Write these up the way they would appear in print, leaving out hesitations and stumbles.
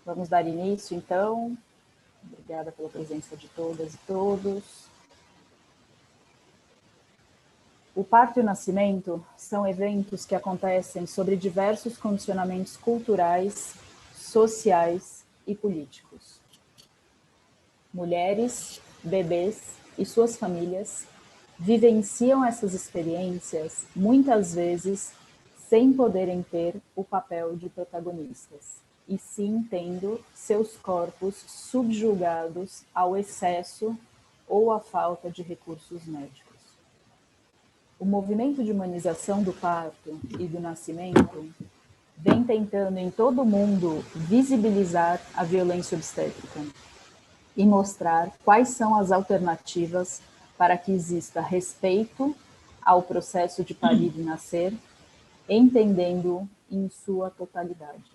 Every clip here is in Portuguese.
Vamos dar início, então. Obrigada pela presença de todas e todos. O parto e o nascimento são eventos que acontecem sobre diversos condicionamentos culturais, sociais e políticos. Mulheres, bebês e suas famílias vivenciam essas experiências, muitas vezes, sem poderem ter o papel de protagonistas, e sim tendo seus corpos subjugados ao excesso ou à falta de recursos médicos. O movimento de humanização do parto e do nascimento vem tentando em todo o mundo visibilizar a violência obstétrica e mostrar quais são as alternativas para que exista respeito ao processo de parir e nascer, entendendo em sua totalidade.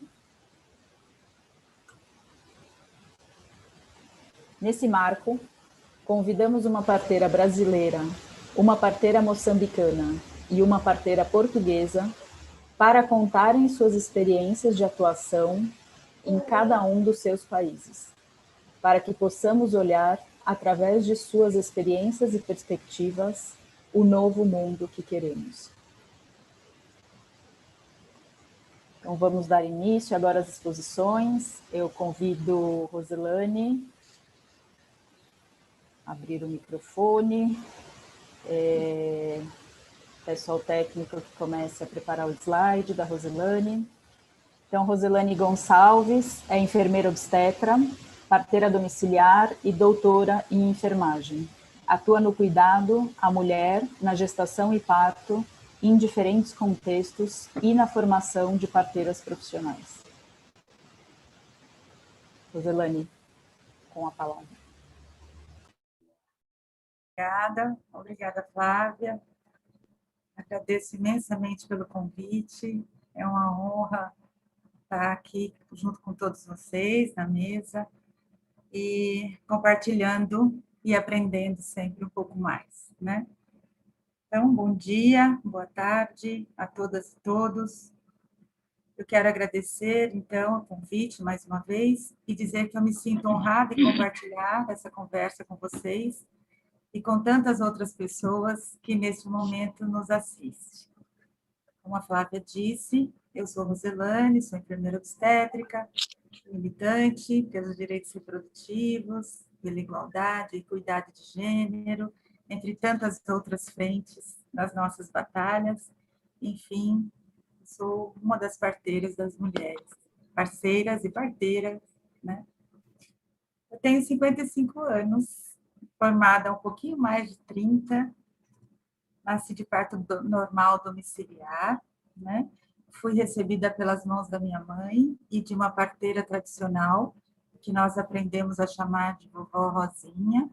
Nesse marco, convidamos uma parteira brasileira, uma parteira moçambicana e uma parteira portuguesa para contarem suas experiências de atuação em cada um dos seus países, para que possamos olhar, através de suas experiências e perspectivas, o novo mundo que queremos. Então, vamos dar início agora às exposições. Eu convido Roselane a abrir o microfone. Peço ao técnico que comece a preparar o slide da Roselane. Então, Roselane Gonçalves é enfermeira obstetra, parteira domiciliar e doutora em enfermagem. Atua no cuidado à mulher, na gestação e parto, em diferentes contextos e na formação de parteiras profissionais. Roselane, com a palavra. Obrigada, Flávia. Agradeço imensamente pelo convite. É uma honra estar aqui junto com todos vocês na mesa e compartilhando e aprendendo sempre um pouco mais, né? Então, bom dia, boa tarde a todas e todos. Eu quero agradecer, então, o convite mais uma vez e dizer que eu me sinto honrada em compartilhar essa conversa com vocês e com tantas outras pessoas que neste momento nos assistem. Como a Flávia disse, eu sou Roselane, sou enfermeira obstétrica, militante pelos direitos reprodutivos, pela igualdade e equidade de gênero, entre tantas outras frentes das nossas batalhas. Enfim, sou uma das parteiras das mulheres, parceiras e parteiras, né? Eu tenho 55 anos, formada há um pouquinho mais de 30, nasci de parto normal domiciliar, né? Fui recebida pelas mãos da minha mãe e de uma parteira tradicional, que nós aprendemos a chamar de vovó Rosinha.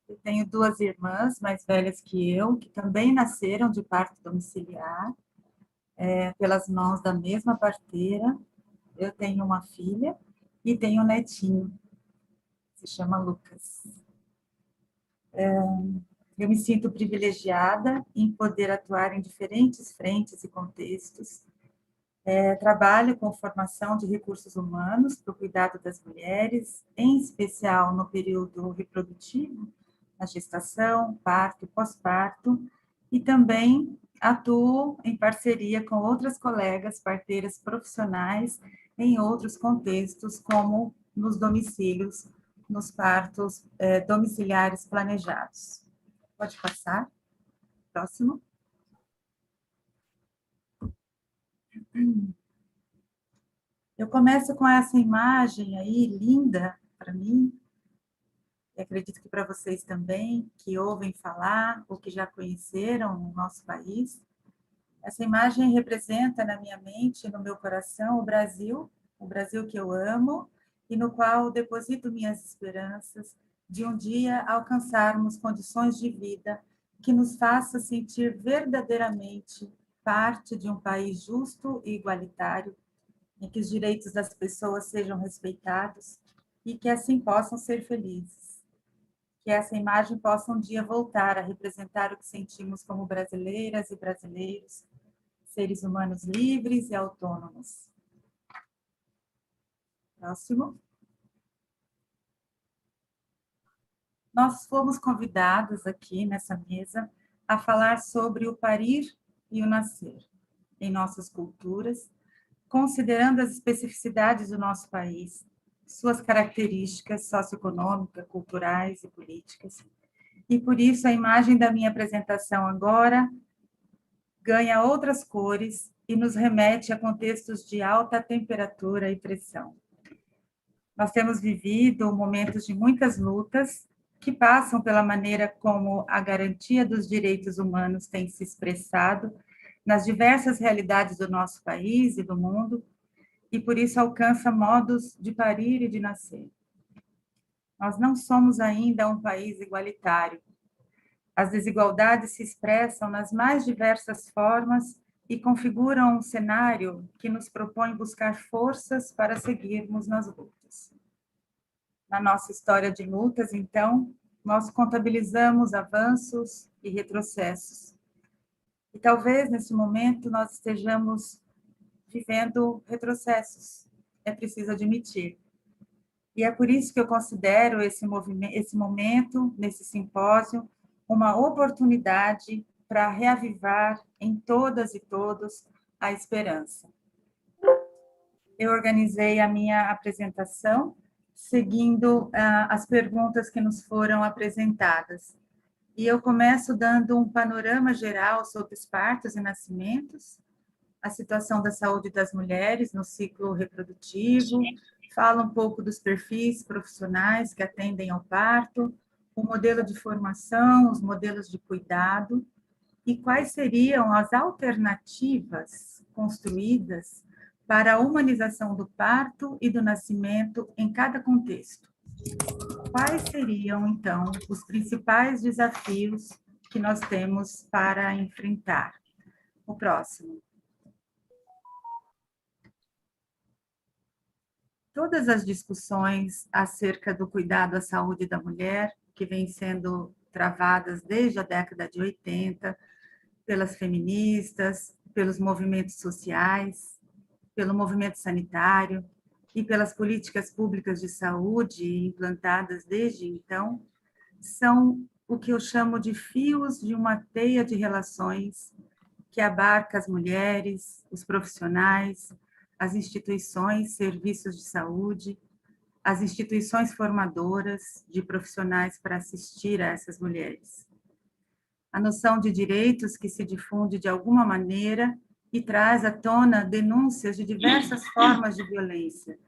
Eu tenho duas irmãs mais velhas que eu, que também nasceram de parto domiciliar, pelas mãos da mesma parteira. Eu tenho uma filha e tenho um netinho, se chama Lucas. Eu me sinto privilegiada em poder atuar em diferentes frentes e contextos. Trabalho com formação de recursos humanos para o cuidado das mulheres, em especial no período reprodutivo, na gestação, parto e pós-parto, e também atuo em parceria com outras colegas parteiras profissionais em outros contextos, como nos domicílios, nos partos domiciliares planejados. Pode passar. Próximo. Eu começo com essa imagem aí, linda para mim, e acredito que para vocês também, que ouvem falar ou que já conheceram o nosso país. Essa imagem representa na minha mente, no meu coração, o Brasil que eu amo e no qual deposito minhas esperanças de um dia alcançarmos condições de vida que nos faça sentir verdadeiramente parte de um país justo e igualitário, em que os direitos das pessoas sejam respeitados e que assim possam ser felizes. Que essa imagem possa um dia voltar a representar o que sentimos como brasileiras e brasileiros, seres humanos livres e autônomos. Próximo. Nós fomos convidados aqui nessa mesa a falar sobre o parir e o nascer em nossas culturas, considerando as especificidades do nosso país, suas características socioeconômicas, culturais e políticas. E por isso a imagem da minha apresentação agora ganha outras cores e nos remete a contextos de alta temperatura e pressão. Nós temos vivido momentos de muitas lutas que passam pela maneira como a garantia dos direitos humanos tem se expressado nas diversas realidades do nosso país e do mundo, e por isso alcança modos de parir e de nascer. Nós não somos ainda um país igualitário. As desigualdades se expressam nas mais diversas formas e configuram um cenário que nos propõe buscar forças para seguirmos nas lutas. Na nossa história de lutas, então, nós contabilizamos avanços e retrocessos. E talvez, nesse momento, nós estejamos vivendo retrocessos, é preciso admitir. E é por isso que eu considero esse momento, nesse simpósio, uma oportunidade para reavivar em todas e todos a esperança. Eu organizei a minha apresentação seguindo as perguntas que nos foram apresentadas. E eu começo dando um panorama geral sobre os partos e nascimentos, a situação da saúde das mulheres no ciclo reprodutivo, falo um pouco dos perfis profissionais que atendem ao parto, o modelo de formação, os modelos de cuidado, e quais seriam as alternativas construídas para a humanização do parto e do nascimento em cada contexto. Quais seriam, então, os principais desafios que nós temos para enfrentar? O próximo. Todas as discussões acerca do cuidado à saúde da mulher, que vêm sendo travadas desde a década de 80, pelas feministas, pelos movimentos sociais, pelo movimento sanitário e pelas políticas públicas de saúde implantadas desde então, são o que eu chamo de fios de uma teia de relações que abarca as mulheres, os profissionais, as instituições, serviços de saúde, as instituições formadoras de profissionais para assistir a essas mulheres. A noção de direitos que se difunde de alguma maneira e traz à tona denúncias de diversas formas de violência,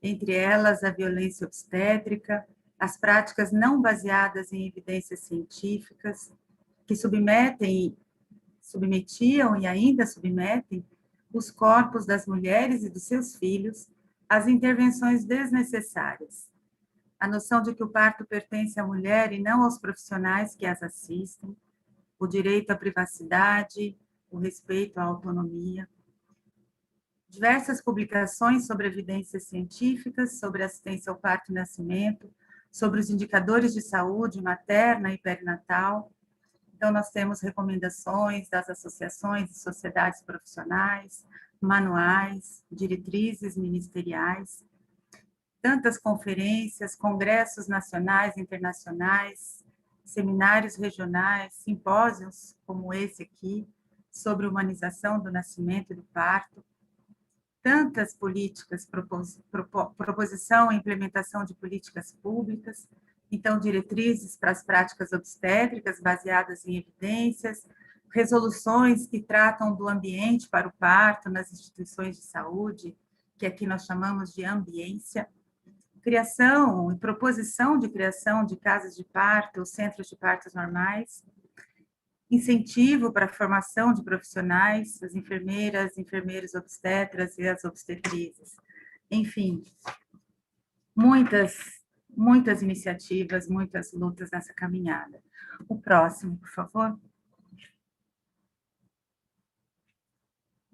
entre elas a violência obstétrica, as práticas não baseadas em evidências científicas, que submetiam e ainda submetem os corpos das mulheres e dos seus filhos às intervenções desnecessárias. A noção de que o parto pertence à mulher e não aos profissionais que as assistem, o direito à privacidade, o respeito à autonomia. Diversas publicações sobre evidências científicas, sobre assistência ao parto e nascimento, sobre os indicadores de saúde materna e perinatal. Então, nós temos recomendações das associações e sociedades profissionais, manuais, diretrizes ministeriais, tantas conferências, congressos nacionais e internacionais, seminários regionais, simpósios como esse aqui, sobre humanização do nascimento e do parto, tantas políticas, proposição e implementação de políticas públicas, então diretrizes para as práticas obstétricas baseadas em evidências, resoluções que tratam do ambiente para o parto nas instituições de saúde, que aqui nós chamamos de ambiência, criação e proposição de criação de casas de parto, centros de partos normais, incentivo para a formação de profissionais, as enfermeiras, enfermeiros obstetras e as obstetrizes. Enfim, muitas iniciativas, muitas lutas nessa caminhada. O próximo, por favor.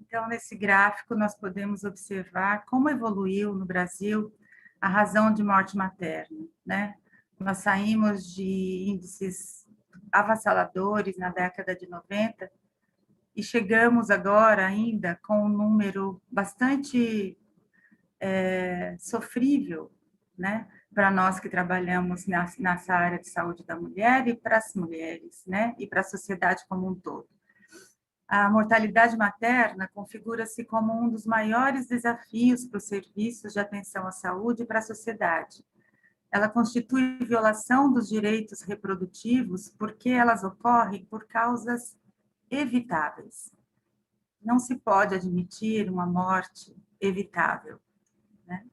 Então, nesse gráfico, nós podemos observar como evoluiu no Brasil a razão de morte materna, né? Nós saímos de índices avassaladores na década de 90 e chegamos agora ainda com um número bastante sofrível, né, para nós que trabalhamos nessa área de saúde da mulher e para as mulheres, né, e para a sociedade como um todo. A mortalidade materna configura-se como um dos maiores desafios para os serviços de atenção à saúde e para a sociedade. Ela constitui violação dos direitos reprodutivos porque elas ocorrem por causas evitáveis. Não se pode admitir uma morte evitável, né?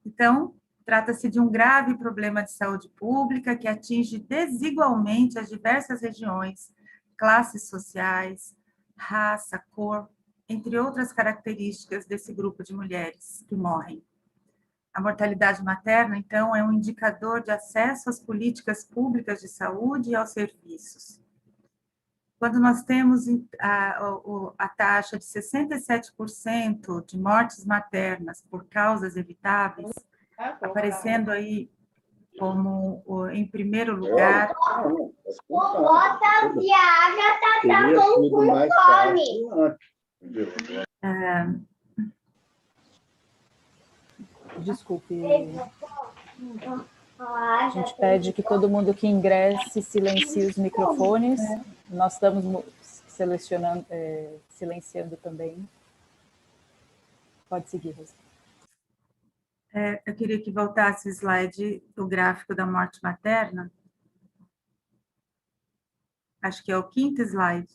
Então, trata-se de um grave problema de saúde pública que atinge desigualmente as diversas regiões, classes sociais, raça, cor, entre outras características desse grupo de mulheres que morrem. A mortalidade materna, então, é um indicador de acesso às políticas públicas de saúde e aos serviços. Quando nós temos a taxa de 67% de mortes maternas por causas evitáveis, aparecendo aí como em primeiro lugar. Bota viaja, tá bom com fome. Desculpe. A gente pede que todo mundo que ingresse silencie os microfones. Nós estamos silenciando também. Pode seguir, Rosa. Eu queria que voltasse o slide do gráfico da morte materna. Acho que é o 5º slide.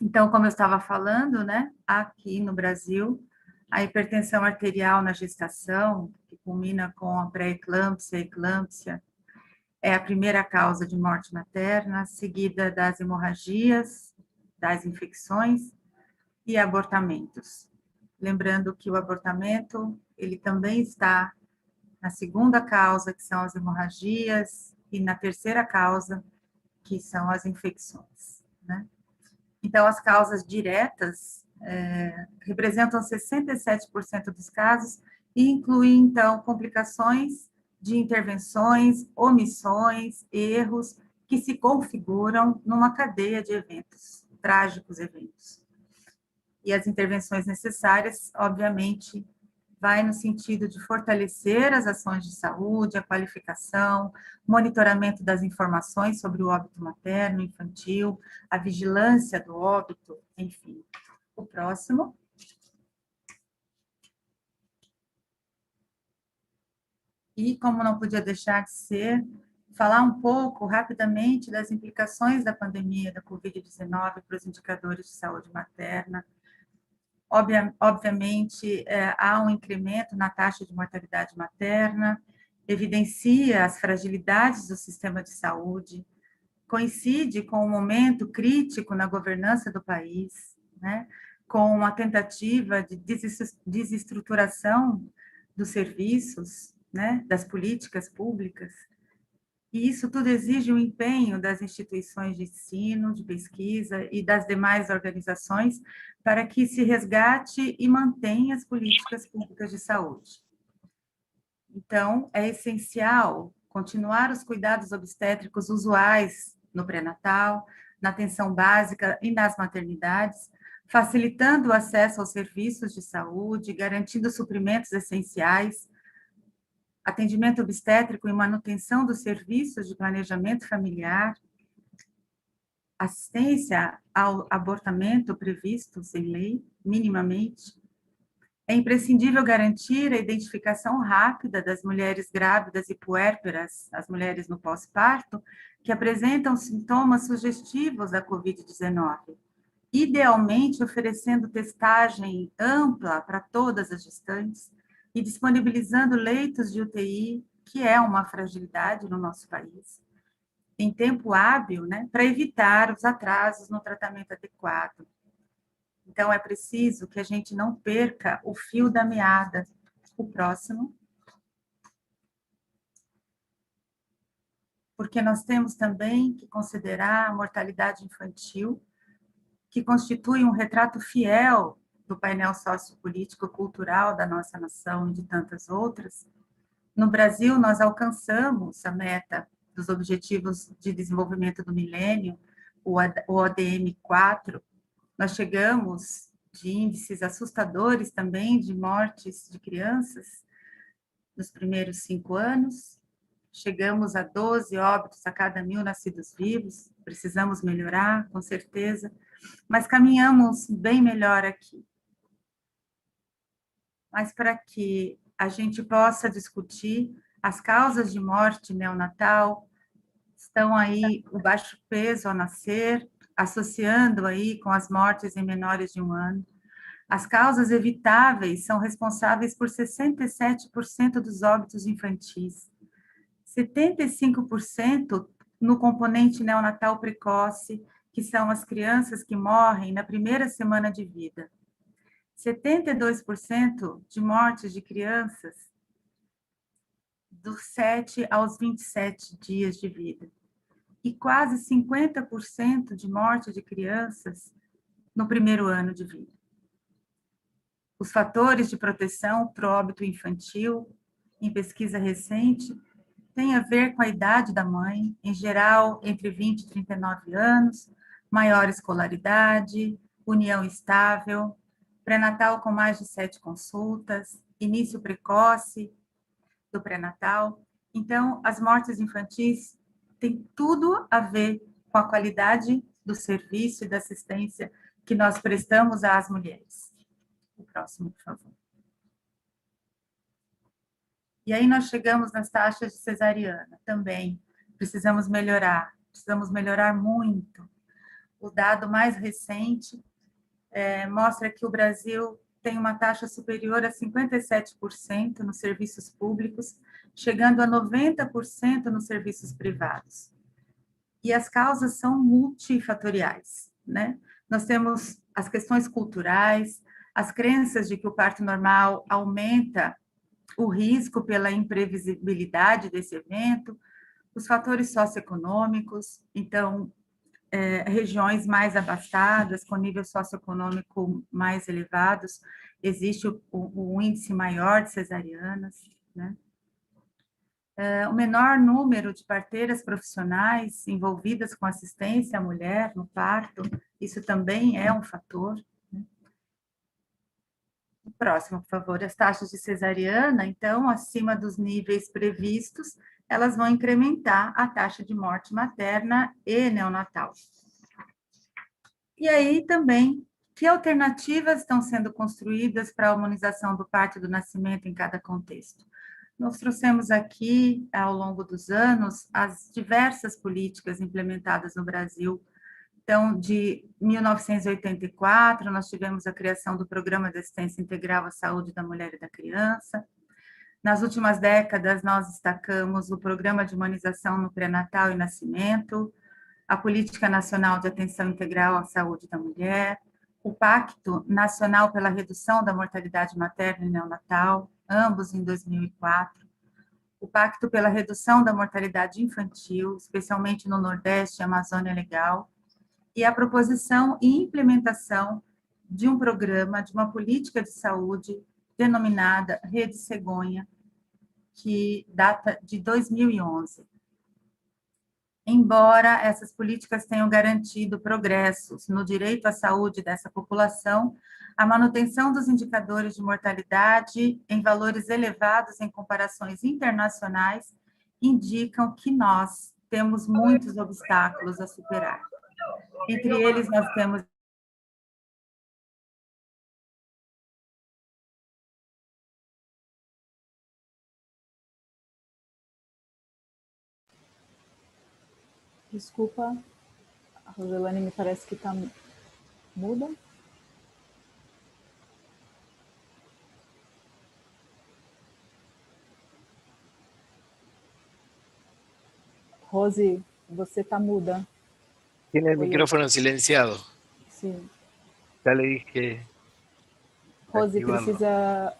Então, como eu estava falando, né, aqui no Brasil, a hipertensão arterial na gestação, que culmina com a pré-eclâmpsia e eclâmpsia, é a primeira causa de morte materna, seguida das hemorragias, das infecções e abortamentos. Lembrando que o abortamento, ele também está na segunda causa, que são as hemorragias, e na terceira causa, que são as infecções, né? Então, as causas diretas representam 67% dos casos e incluem, então, complicações de intervenções, omissões, erros que se configuram numa cadeia de eventos, trágicos eventos. E as intervenções necessárias, obviamente, vai no sentido de fortalecer as ações de saúde, a qualificação, monitoramento das informações sobre o óbito materno, infantil, a vigilância do óbito, enfim. O próximo. E, como não podia deixar de ser, falar um pouco, rapidamente, das implicações da pandemia da Covid-19 para os indicadores de saúde materna. Obviamente, há um incremento na taxa de mortalidade materna, evidencia as fragilidades do sistema de saúde, coincide com um momento crítico na governança do país, né, com uma tentativa de desestruturação dos serviços, né, das políticas públicas, e isso tudo exige o empenho das instituições de ensino, de pesquisa e das demais organizações para que se resgate e mantenha as políticas públicas de saúde. Então, é essencial continuar os cuidados obstétricos usuais no pré-natal, na atenção básica e nas maternidades, facilitando o acesso aos serviços de saúde, garantindo suprimentos essenciais, atendimento obstétrico e manutenção dos serviços de planejamento familiar, assistência ao abortamento previstos em lei, minimamente. É imprescindível garantir a identificação rápida das mulheres grávidas e puérperas, as mulheres no pós-parto, que apresentam sintomas sugestivos da Covid-19, idealmente oferecendo testagem ampla para todas as gestantes, e disponibilizando leitos de UTI, que é uma fragilidade no nosso país, em tempo hábil, né, para evitar os atrasos no tratamento adequado. Então, é preciso que a gente não perca o fio da meada. O próximo. Porque nós temos também que considerar a mortalidade infantil, que constitui um retrato fiel do painel sociopolítico-cultural da nossa nação e de tantas outras. No Brasil, nós alcançamos a meta dos Objetivos de Desenvolvimento do Milênio, o ODM 4. Nós chegamos de índices assustadores também de mortes de crianças nos primeiros 5 anos. Chegamos a 12 óbitos a cada 1.000 nascidos vivos. Precisamos melhorar, com certeza, mas caminhamos bem melhor aqui. Mas para que a gente possa discutir as causas de morte neonatal, estão aí o baixo peso ao nascer, associando aí com as mortes em menores de 1 ano. As causas evitáveis são responsáveis por 67% dos óbitos infantis, 75% no componente neonatal precoce, que são as crianças que morrem na primeira semana de vida. 72% de mortes de crianças dos 7 aos 27 dias de vida. E quase 50% de morte de crianças no primeiro ano de vida. Os fatores de proteção para o óbito infantil, em pesquisa recente, têm a ver com a idade da mãe, em geral, entre 20 e 39 anos, maior escolaridade, união estável, pré-natal com mais de 7 consultas, início precoce do pré-natal. Então, as mortes infantis têm tudo a ver com a qualidade do serviço e da assistência que nós prestamos às mulheres. O próximo, por favor. E aí nós chegamos nas taxas de cesariana também. Precisamos melhorar muito. O dado mais recente mostra que o Brasil tem uma taxa superior a 57% nos serviços públicos, chegando a 90% nos serviços privados. E as causas são multifatoriais, né? Nós temos as questões culturais, as crenças de que o parto normal aumenta o risco pela imprevisibilidade desse evento, os fatores socioeconômicos, então, regiões mais abastadas, com nível socioeconômico mais elevados, existe o índice maior de cesarianas, né? O menor número de parteiras profissionais envolvidas com assistência à mulher no parto, isso também é um fator. Né? O próximo, por favor. As taxas de cesariana, então, acima dos níveis previstos, elas vão incrementar a taxa de morte materna e neonatal. E aí também, que alternativas estão sendo construídas para a harmonização do parto e do nascimento em cada contexto? Nós trouxemos aqui, ao longo dos anos, as diversas políticas implementadas no Brasil. Então, de 1984, nós tivemos a criação do Programa de Assistência Integral à Saúde da Mulher e da Criança. Nas últimas décadas, nós destacamos o Programa de Humanização no Pré-Natal e Nascimento, a Política Nacional de Atenção Integral à Saúde da Mulher, o Pacto Nacional pela Redução da Mortalidade Materna e Neonatal, ambos em 2004, o Pacto pela Redução da Mortalidade Infantil, especialmente no Nordeste e Amazônia Legal, e a proposição e implementação de um programa, de uma política de saúde denominada Rede Cegonha, que data de 2011. Embora essas políticas tenham garantido progressos no direito à saúde dessa população, a manutenção dos indicadores de mortalidade em valores elevados em comparações internacionais indicam que nós temos muitos obstáculos a superar. Entre eles, nós temos Desculpa, a Roselane me parece que está muda. Rose, você está muda. Tiene el micrófono silenciado. Sim. Ya le dije. Rose, activarlo. precisa...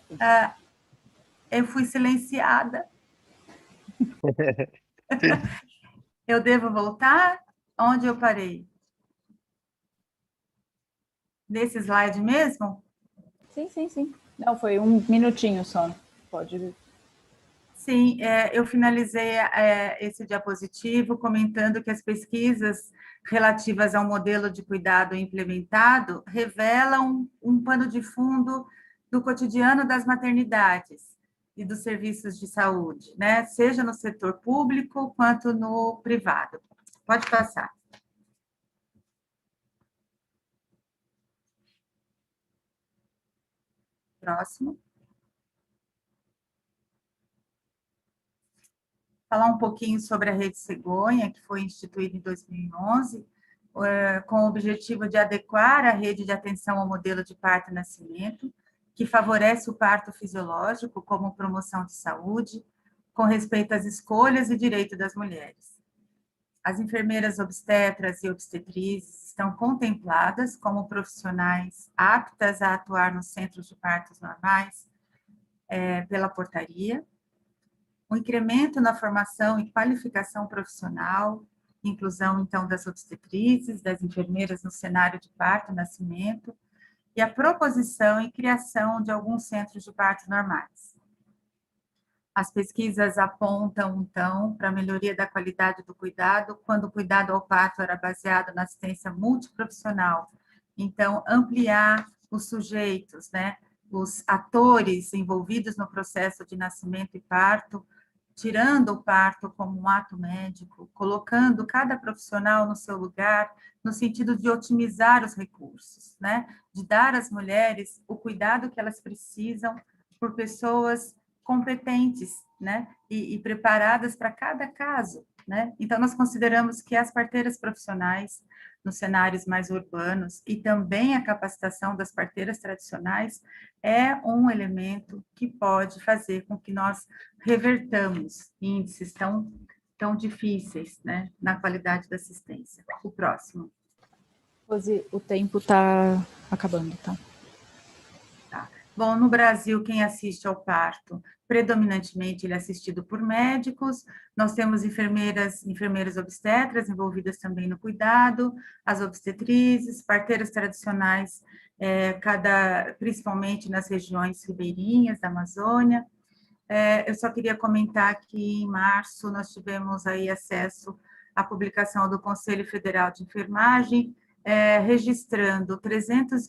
Eu fui silenciada. Eu devo voltar? Onde eu parei? Nesse slide mesmo? Sim. Não, foi 1 minutinho só. Pode... Sim, eu finalizei esse diapositivo comentando que as pesquisas relativas ao modelo de cuidado implementado revelam um pano de fundo do cotidiano das maternidades e dos serviços de saúde, né? Seja no setor público quanto no privado. Pode passar. Próximo. Falar um pouquinho sobre a Rede Cegonha, que foi instituída em 2011, com o objetivo de adequar a rede de atenção ao modelo de parto e nascimento, que favorece o parto fisiológico como promoção de saúde, com respeito às escolhas e direitos das mulheres. As enfermeiras obstetras e obstetrizes estão contempladas como profissionais aptas a atuar nos centros de partos normais pela portaria, o incremento na formação e qualificação profissional, inclusão, então, das obstetrizes, das enfermeiras no cenário de parto e nascimento, e a proposição e criação de alguns centros de parto normais. As pesquisas apontam, então, para a melhoria da qualidade do cuidado, quando o cuidado ao parto era baseado na assistência multiprofissional. Então, ampliar os sujeitos, né, os atores envolvidos no processo de nascimento e parto, tirando o parto como um ato médico, colocando cada profissional no seu lugar, no sentido de otimizar os recursos, né? De dar às mulheres o cuidado que elas precisam por pessoas competentes, né? E preparadas para cada caso, né? Então, nós consideramos que as parteiras profissionais, nos cenários mais urbanos, e também a capacitação das parteiras tradicionais, é um elemento que pode fazer com que nós revertamos índices tão difíceis, né, na qualidade da assistência. O próximo. Rose, o tempo está acabando, tá? Tá. Bom, no Brasil, quem assiste ao parto, predominantemente ele é assistido por médicos, nós temos enfermeiras obstetras envolvidas também no cuidado, as obstetrizes, parteiras tradicionais, principalmente nas regiões ribeirinhas da Amazônia. Eu só queria comentar que em março nós tivemos aí acesso à publicação do Conselho Federal de Enfermagem, registrando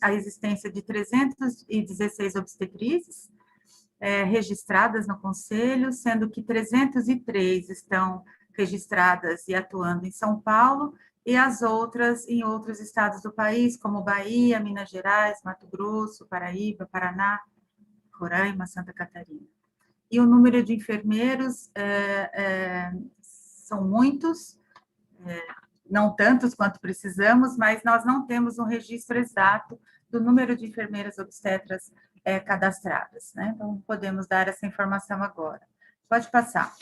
a existência de 316 obstetrizes registradas no Conselho, sendo que 303 estão registradas e atuando em São Paulo, e as outras em outros estados do país, como Bahia, Minas Gerais, Mato Grosso, Paraíba, Paraná, Roraima, Santa Catarina. E o número de enfermeiros são muitos, não tantos quanto precisamos, mas nós não temos um registro exato do número de enfermeiras obstetras cadastradas, né? Então, podemos dar essa informação agora. Pode passar.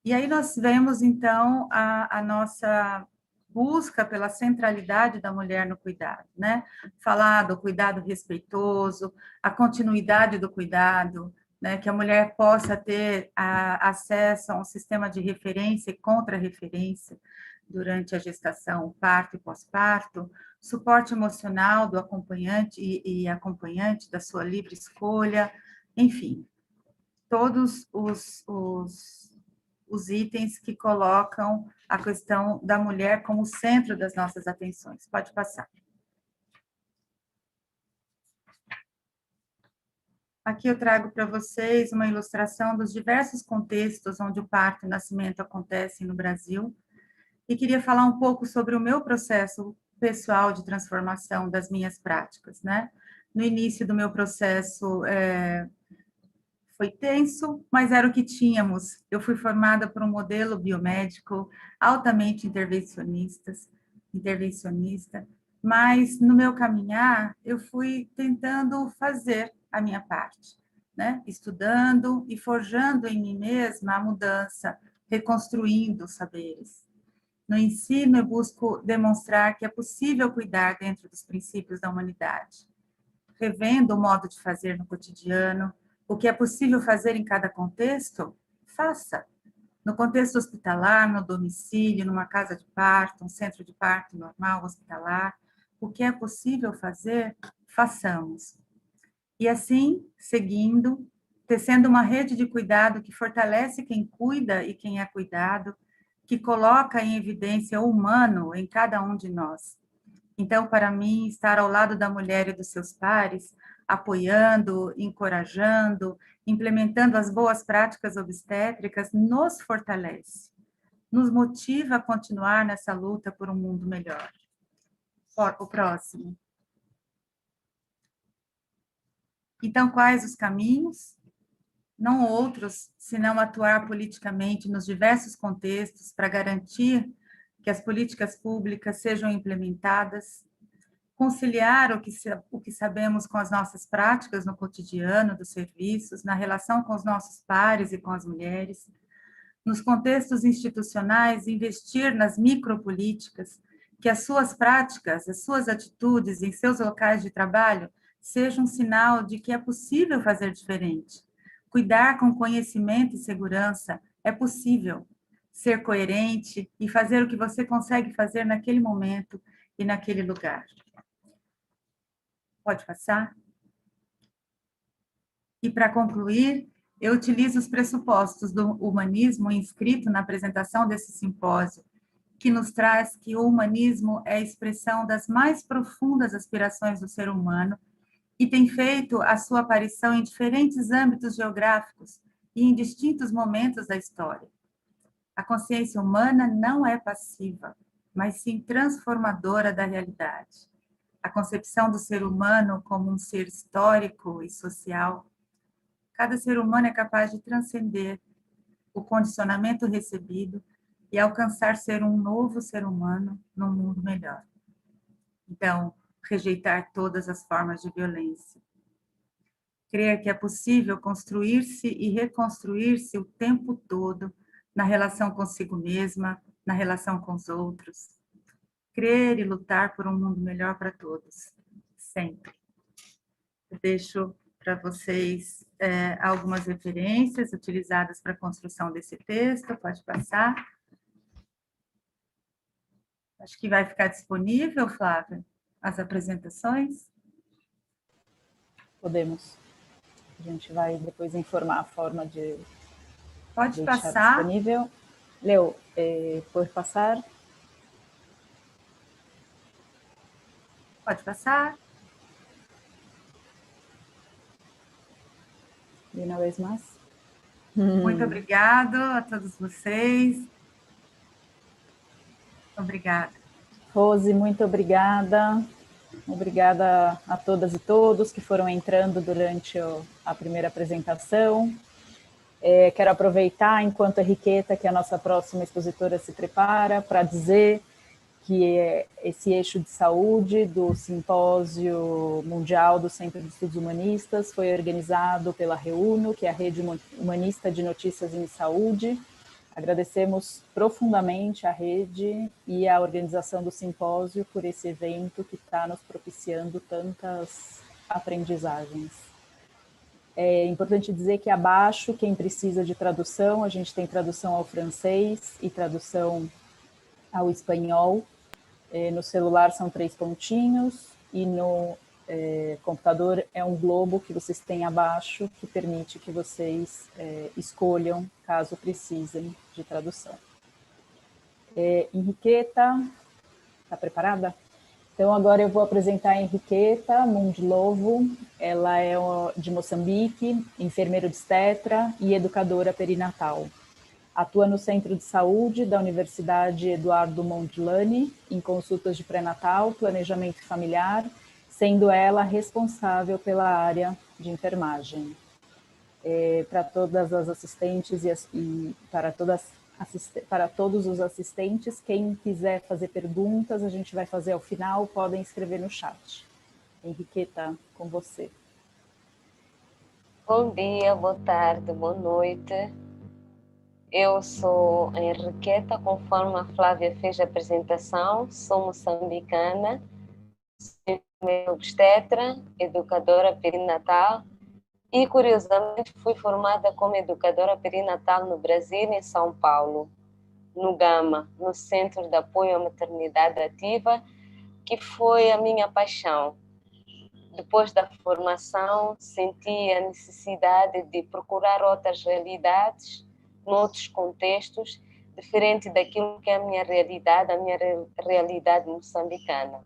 E aí nós vemos, então, a nossa busca pela centralidade da mulher no cuidado, né? Falar do cuidado respeitoso, a continuidade do cuidado, né? Que a mulher possa ter acesso a um sistema de referência e contra-referência durante a gestação, parto e pós-parto, suporte emocional do acompanhante e acompanhante da sua livre escolha, enfim, todos os itens que colocam a questão da mulher como centro das nossas atenções. Pode passar. Aqui eu trago para vocês uma ilustração dos diversos contextos onde o parto e o nascimento acontecem no Brasil, e queria falar um pouco sobre o meu processo pessoal de transformação das minhas práticas, né? No início do meu processo, foi tenso, mas era o que tínhamos. Eu fui formada por um modelo biomédico altamente intervencionista, mas no meu caminhar eu fui tentando fazer a minha parte, né? Estudando e forjando em mim mesma a mudança, reconstruindo os saberes. No ensino, eu busco demonstrar que é possível cuidar dentro dos princípios da humanidade, revendo o modo de fazer no cotidiano. O que é possível fazer em cada contexto, faça. No contexto hospitalar, no domicílio, numa casa de parto, um centro de parto normal, hospitalar, o que é possível fazer, façamos. E assim, seguindo, tecendo uma rede de cuidado que fortalece quem cuida e quem é cuidado, que coloca em evidência o humano em cada um de nós. Então, para mim, estar ao lado da mulher e dos seus pares, apoiando, encorajando, implementando as boas práticas obstétricas, nos fortalece, nos motiva a continuar nessa luta por um mundo melhor. O próximo. Então, quais os caminhos? Não outros, senão atuar politicamente nos diversos contextos para garantir que as políticas públicas sejam implementadas, conciliar o que sabemos com as nossas práticas no cotidiano dos serviços, na relação com os nossos pares e com as mulheres, nos contextos institucionais, investir nas micropolíticas, que as suas práticas, as suas atitudes em seus locais de trabalho sejam um sinal de que é possível fazer diferente. Cuidar com conhecimento e segurança é possível. Ser coerente e fazer o que você consegue fazer naquele momento e naquele lugar. Pode passar? E para concluir, eu utilizo os pressupostos do humanismo inscrito na apresentação desse simpósio, que nos traz que o humanismo é a expressão das mais profundas aspirações do ser humano e tem feito a sua aparição em diferentes âmbitos geográficos e em distintos momentos da história. A consciência humana não é passiva, mas sim transformadora da realidade. A concepção do ser humano como um ser histórico e social. Cada ser humano é capaz de transcender o condicionamento recebido e alcançar ser um novo ser humano num mundo melhor. Então, rejeitar todas as formas de violência. Crer que é possível construir-se e reconstruir-se o tempo todo na relação consigo mesma, na relação com os outros. Crer e lutar por um mundo melhor para todos, sempre. Eu deixo para vocês algumas referências utilizadas para a construção desse texto, pode passar. Acho que vai ficar disponível, Flávia, as apresentações? Podemos. A gente vai depois informar a forma de pode deixar passar. Disponível. Leo, por passar. Pode passar. E uma vez mais. Muito obrigado a todos vocês. Obrigada. Rose, muito obrigada. Obrigada a todas e todos que foram entrando durante a primeira apresentação. Quero aproveitar, enquanto a Henriqueta, que é a nossa próxima expositora, se prepara, para dizer que esse eixo de saúde do Simpósio Mundial do Centro de Estudos Humanistas foi organizado pela REUNO, que é a Rede Humanista de Notícias em Saúde. Agradecemos profundamente a rede e a organização do simpósio por esse evento que está nos propiciando tantas aprendizagens. É importante dizer que abaixo, quem precisa de tradução, a gente tem tradução ao francês e tradução ao espanhol. No celular são 3 pontinhos e no computador é um globo que vocês têm abaixo que permite que vocês escolham caso precisem de tradução. Henriqueta, está preparada? Então agora eu vou apresentar a Henriqueta Mundilovo. Ela é de Moçambique, enfermeira obstetra e educadora perinatal. Atua no Centro de Saúde da Universidade Eduardo Mondlane, em consultas de pré-natal, planejamento familiar, sendo ela responsável pela área de enfermagem. Para todas as assistentes e para todos os assistentes, quem quiser fazer perguntas, a gente vai fazer ao final, podem escrever no chat. Henriqueta, com você. Bom dia, boa tarde, boa noite. Eu sou a Henriqueta, conforme a Flávia fez a apresentação, sou moçambicana, sou obstetra, educadora perinatal e, curiosamente, fui formada como educadora perinatal no Brasil, em São Paulo, no GAMA, no Centro de Apoio à Maternidade Ativa, que foi a minha paixão. Depois da formação, senti a necessidade de procurar outras realidades, noutros contextos, diferente daquilo que é a minha realidade moçambicana.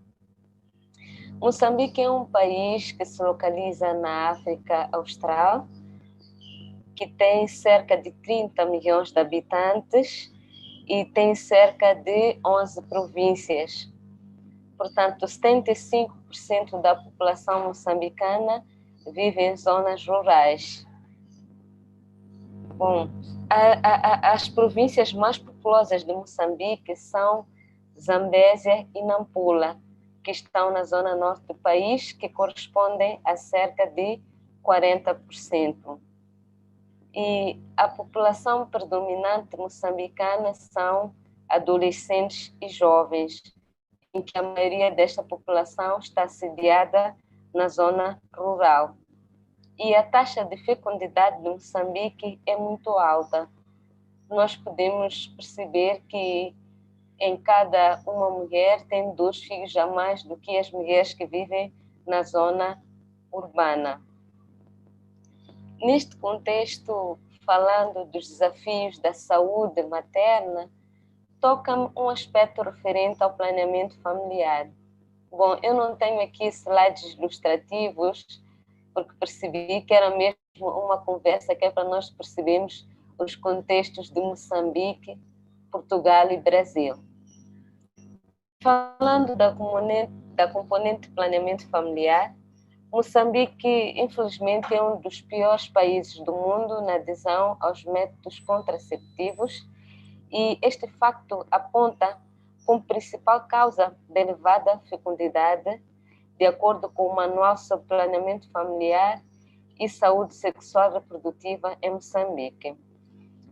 Moçambique é um país que se localiza na África Austral, que tem cerca de 30 milhões de habitantes e tem cerca de 11 províncias. Portanto, 75% da população moçambicana vive em zonas rurais. Bom, as províncias mais populosas de Moçambique são Zambésia e Nampula, que estão na zona norte do país, que correspondem a cerca de 40%. E a população predominante moçambicana são adolescentes e jovens, em que a maioria desta população está sediada na zona rural. E a taxa de fecundidade de Moçambique é muito alta. Nós podemos perceber que em cada uma mulher tem 2 filhos a mais do que as mulheres que vivem na zona urbana. Neste contexto, falando dos desafios da saúde materna, toca-me um aspecto referente ao planeamento familiar. Bom, eu não tenho aqui slides ilustrativos, porque percebi que era mesmo uma conversa que é para nós percebermos os contextos de Moçambique, Portugal e Brasil. Falando da componente de planeamento familiar, Moçambique, infelizmente, é um dos piores países do mundo na adesão aos métodos contraceptivos, e este facto aponta como principal causa da elevada fecundidade, de acordo com o Manual sobre Planeamento Familiar e Saúde Sexual e Reprodutiva em Moçambique.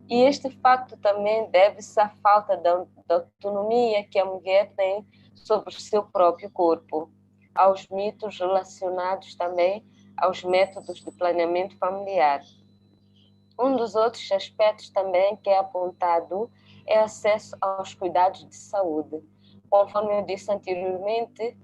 E este facto também deve-se à falta da autonomia que a mulher tem sobre o seu próprio corpo, aos mitos relacionados também aos métodos de planeamento familiar. Um dos outros aspectos também que é apontado é acesso aos cuidados de saúde. Conforme eu disse anteriormente,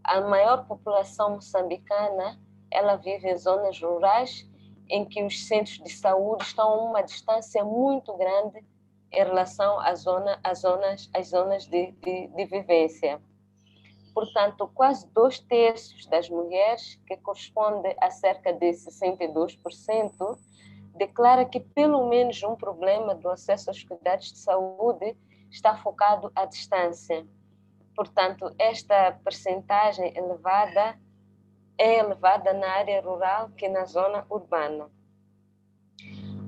a maior população moçambicana, ela vive em zonas rurais, em que os centros de saúde estão a uma distância muito grande em relação às zonas de vivência. Portanto, quase 2/3 das mulheres, que corresponde a cerca de 62%, declara que pelo menos um problema do acesso aos cuidados de saúde está focado à distância. Portanto, esta percentagem é elevada na área rural que na zona urbana.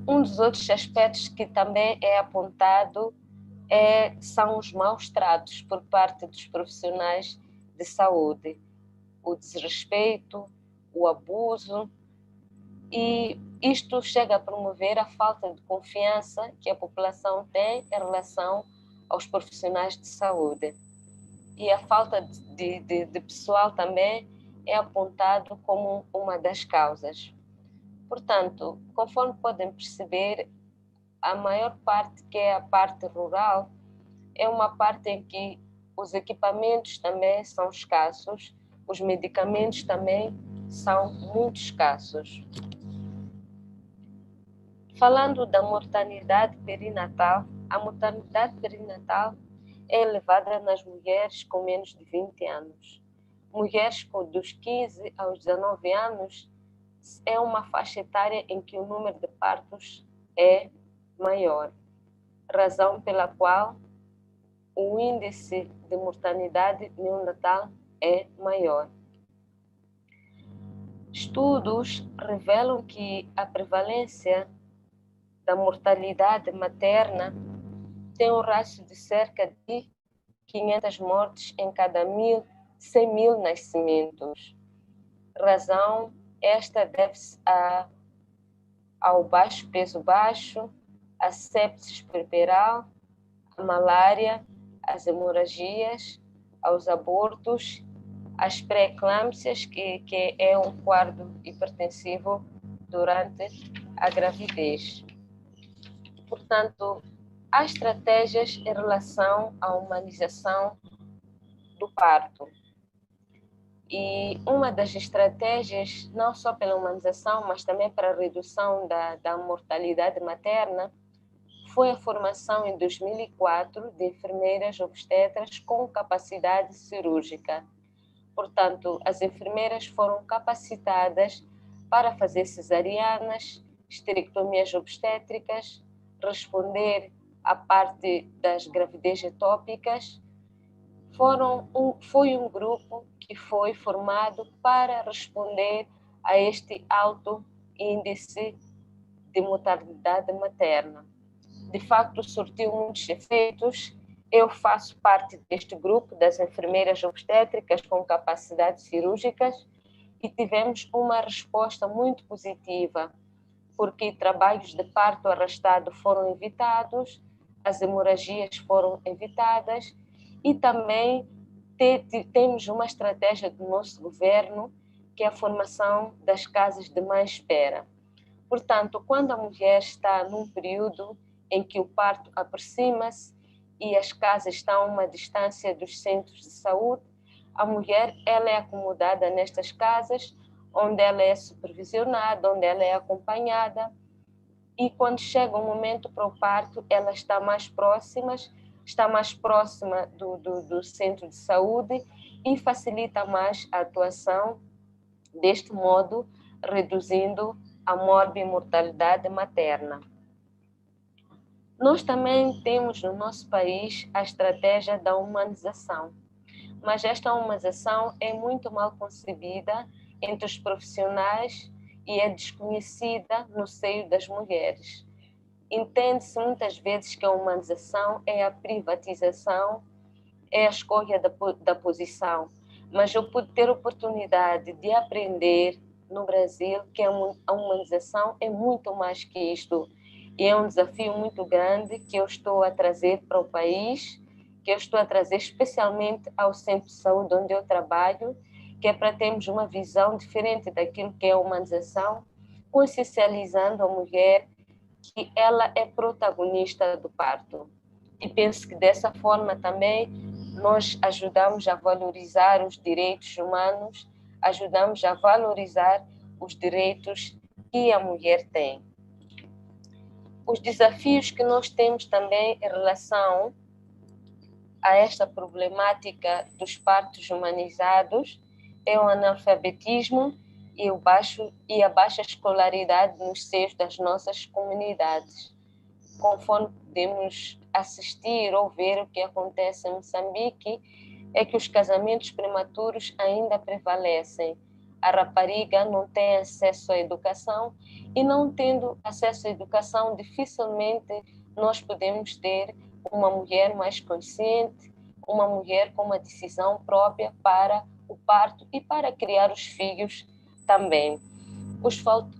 Um dos outros aspectos que também é apontado são os maus tratos por parte dos profissionais de saúde, o desrespeito, o abuso, e isto chega a promover a falta de confiança que a população tem em relação aos profissionais de saúde. E a falta de pessoal também é apontado como uma das causas. Portanto, conforme podem perceber, a maior parte, que é a parte rural, é uma parte em que os equipamentos também são escassos, os medicamentos também são muito escassos. Falando da mortalidade perinatal, a mortalidade perinatal é elevada nas mulheres com menos de 20 anos. Mulheres dos 15 aos 19 anos é uma faixa etária em que o número de partos é maior, razão pela qual o índice de mortalidade neonatal é maior. Estudos revelam que a prevalência da mortalidade materna tem um rácio de cerca de 500 mortes em cada 100 mil nascimentos. Razão esta deve-se ao baixo peso baixo, à sepsis puerperal, à malária, às hemorragias, aos abortos, às pré-eclâmpsias, que é um quadro hipertensivo durante a gravidez. Portanto, há estratégias em relação à humanização do parto. E uma das estratégias, não só pela humanização, mas também para a redução da mortalidade materna, foi a formação em 2004 de enfermeiras obstetras com capacidade cirúrgica. Portanto, as enfermeiras foram capacitadas para fazer cesarianas, esterectomias obstétricas, responder à parte das gravidez etópicas. Foi um grupo que foi formado para responder a este alto índice de mortalidade materna. De facto, surtiu muitos efeitos. Eu faço parte deste grupo das enfermeiras obstétricas com capacidades cirúrgicas e tivemos uma resposta muito positiva, porque trabalhos de parto arrastado foram evitados, as hemorragias foram evitadas e também temos uma estratégia do nosso governo, que é a formação das casas de mãe-espera. Portanto, quando a mulher está num período em que o parto aproxima-se e as casas estão a uma distância dos centros de saúde, a mulher ela é acomodada nestas casas, onde ela é supervisionada, onde ela é acompanhada, e quando chega o momento para o parto, ela está mais próxima do centro de saúde e facilita mais a atuação, deste modo, reduzindo a morbimortalidade materna. Nós também temos no nosso país a estratégia da humanização, mas esta humanização é muito mal concebida entre os profissionais e é desconhecida no seio das mulheres. Entende-se muitas vezes que a humanização é a privatização, é a escolha da posição, mas eu pude ter a oportunidade de aprender no Brasil que a humanização é muito mais que isto. E é um desafio muito grande que eu estou a trazer para o país, que eu estou a trazer especialmente ao centro de saúde onde eu trabalho, que é para termos uma visão diferente daquilo que é a humanização, consciencializando a mulher que ela é protagonista do parto. E penso que dessa forma também nós ajudamos a valorizar os direitos humanos, ajudamos a valorizar os direitos que a mulher tem. Os desafios que nós temos também em relação a esta problemática dos partos humanizados é o analfabetismo e a baixa escolaridade nos seios das nossas comunidades. Conforme podemos assistir ou ver o que acontece em Moçambique, é que os casamentos prematuros ainda prevalecem. A rapariga não tem acesso à educação e, não tendo acesso à educação, dificilmente nós podemos ter uma mulher mais consciente, uma mulher com uma decisão própria para o parto e para criar os filhos também.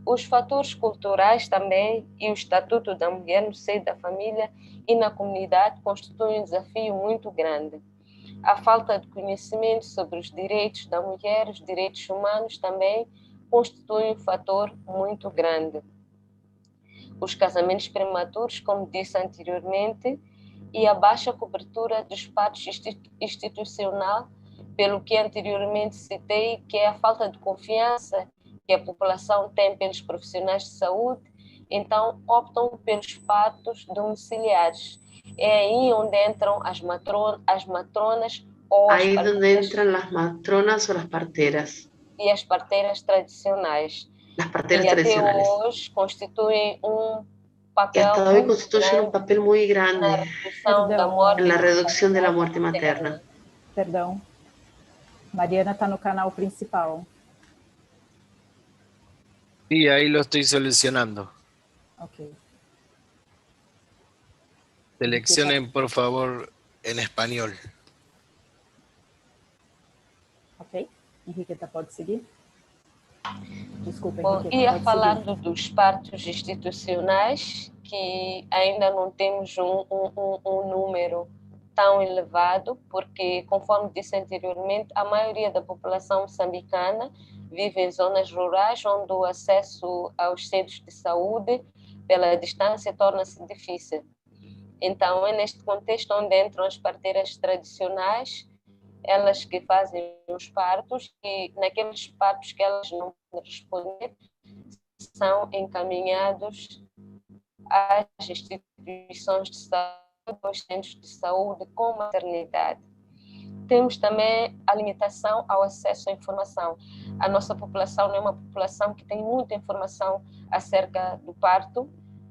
Os fatores culturais também e o estatuto da mulher no seio da família e na comunidade constituem um desafio muito grande. A falta de conhecimento sobre os direitos da mulher, os direitos humanos também constituem um fator muito grande. Os casamentos prematuros, como disse anteriormente, e a baixa cobertura dos partos institucional, pelo que anteriormente citei, que é a falta de confiança que a população tem pelos profissionais de saúde, então optam pelos partos domiciliares. É aí onde entram as matronas ou Ahí es donde entran las matronas o las parteras. E as parteiras tradicionais. Las parteras e tradicionales. Até hoje constituem Y hasta hoy constituyen un papel muy grande en la reducción de la muerte materna. Perdão. Mariana está no canal principal. Sí, ahí lo estoy solucionando. Ok. Seleccionen, por favor, en español. Ok. Henriqueta, pode seguir? Desculpa, Bom, Henriqueta, ia pode falando seguir. dos partos institucionais, que ainda não temos um número tão elevado, porque, conforme disse anteriormente, a maioria da população moçambicana vive em zonas rurais, onde o acesso aos centros de saúde, pela distância, torna-se difícil. Então, é neste contexto onde entram as parteiras tradicionais elas que fazem os partos, e naqueles partos que elas não podem responder, são encaminhados às instituições de saúde, aos centros de saúde com maternidade. Temos também a limitação ao acesso à informação. A nossa população não é uma população que tem muita informação acerca do parto,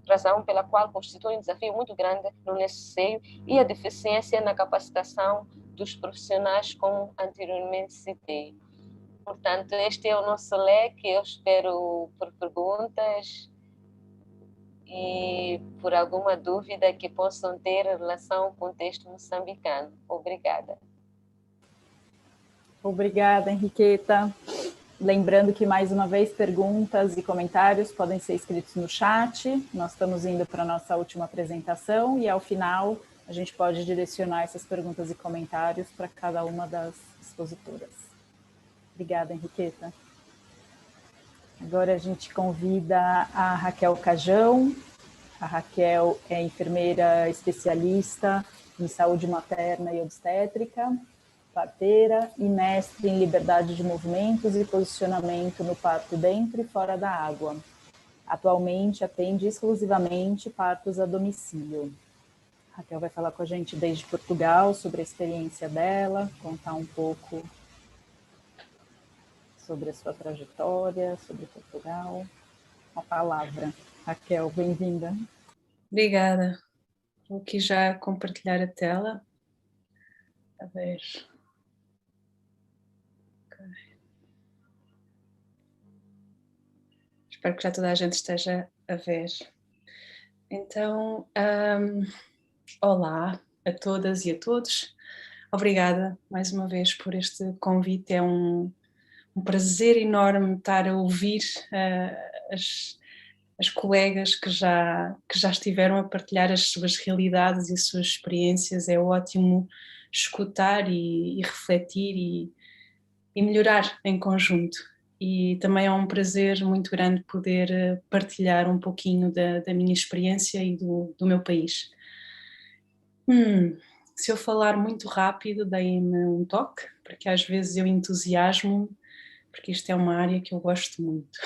razão pela qual constitui um desafio muito grande no nosso seio, e a deficiência na capacitação dos profissionais, como anteriormente citei. Portanto, este é o nosso leque. Eu espero por perguntas e por alguma dúvida que possam ter em relação ao contexto moçambicano. Obrigada. Obrigada, Henriqueta. Lembrando que, mais uma vez, perguntas e comentários podem ser escritos no chat. Nós estamos indo para a nossa última apresentação e, ao final, a gente pode direcionar essas perguntas e comentários para cada uma das expositoras. Obrigada, Henriqueta. Agora a gente convida a Raquel Cajão. A Raquel é enfermeira especialista em saúde materna e obstétrica, parteira e mestre em liberdade de movimentos e posicionamento no parto dentro e fora da água. Atualmente atende exclusivamente partos a domicílio. A Raquel vai falar com a gente desde Portugal sobre a experiência dela, contar um pouco sobre a sua trajetória, sobre Portugal. A palavra. Raquel, bem-vinda. Obrigada. Vou aqui já compartilhar a tela. A ver. Espero que já toda a gente esteja a ver. Então, olá a todas e a todos. Obrigada mais uma vez por este convite. É um prazer enorme estar a ouvir as colegas que já estiveram a partilhar as suas realidades e as suas experiências. É ótimo escutar e refletir e melhorar em conjunto. E também é um prazer muito grande poder partilhar um pouquinho da minha experiência e do meu país. Se eu falar muito rápido, deem-me um toque, porque às vezes eu entusiasmo, porque isto é uma área que eu gosto muito.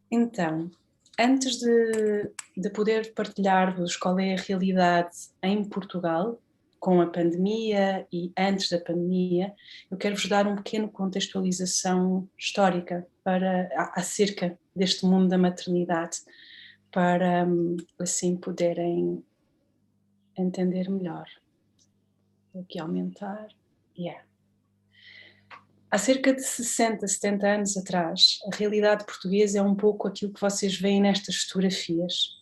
Então, antes de poder partilhar-vos qual é a realidade em Portugal, com a pandemia e antes da pandemia, eu quero-vos dar um pequeno contextualização histórica acerca deste mundo da maternidade, para assim poderem entender melhor. Vou aqui aumentar. Há cerca de 60, 70 anos atrás, a realidade portuguesa é um pouco aquilo que vocês veem nestas fotografias.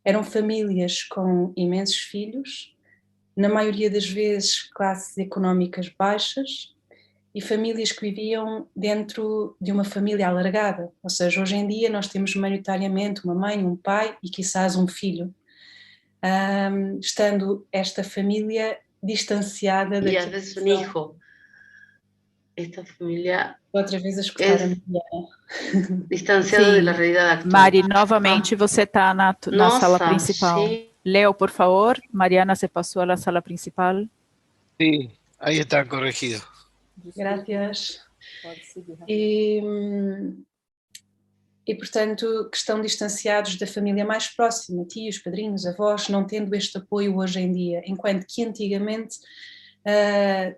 Eram famílias com imensos filhos, na maioria das vezes classes económicas baixas, e famílias que viviam dentro de uma família alargada. Ou seja, hoje em dia nós temos maioritariamente uma mãe, um pai e quizás um filho. Estando esta família distanciada e às vezes um hijo. Esta família outra vez a escutar a Mariana. Distanciada da realidade atual. Mari, novamente você está na sala principal. Sí. Leo, por favor. Mariana se passou à sala principal. Sí, ahí está corregido. Gracias. E, portanto, que estão distanciados da família mais próxima, tios, padrinhos, avós, não tendo este apoio hoje em dia, enquanto que antigamente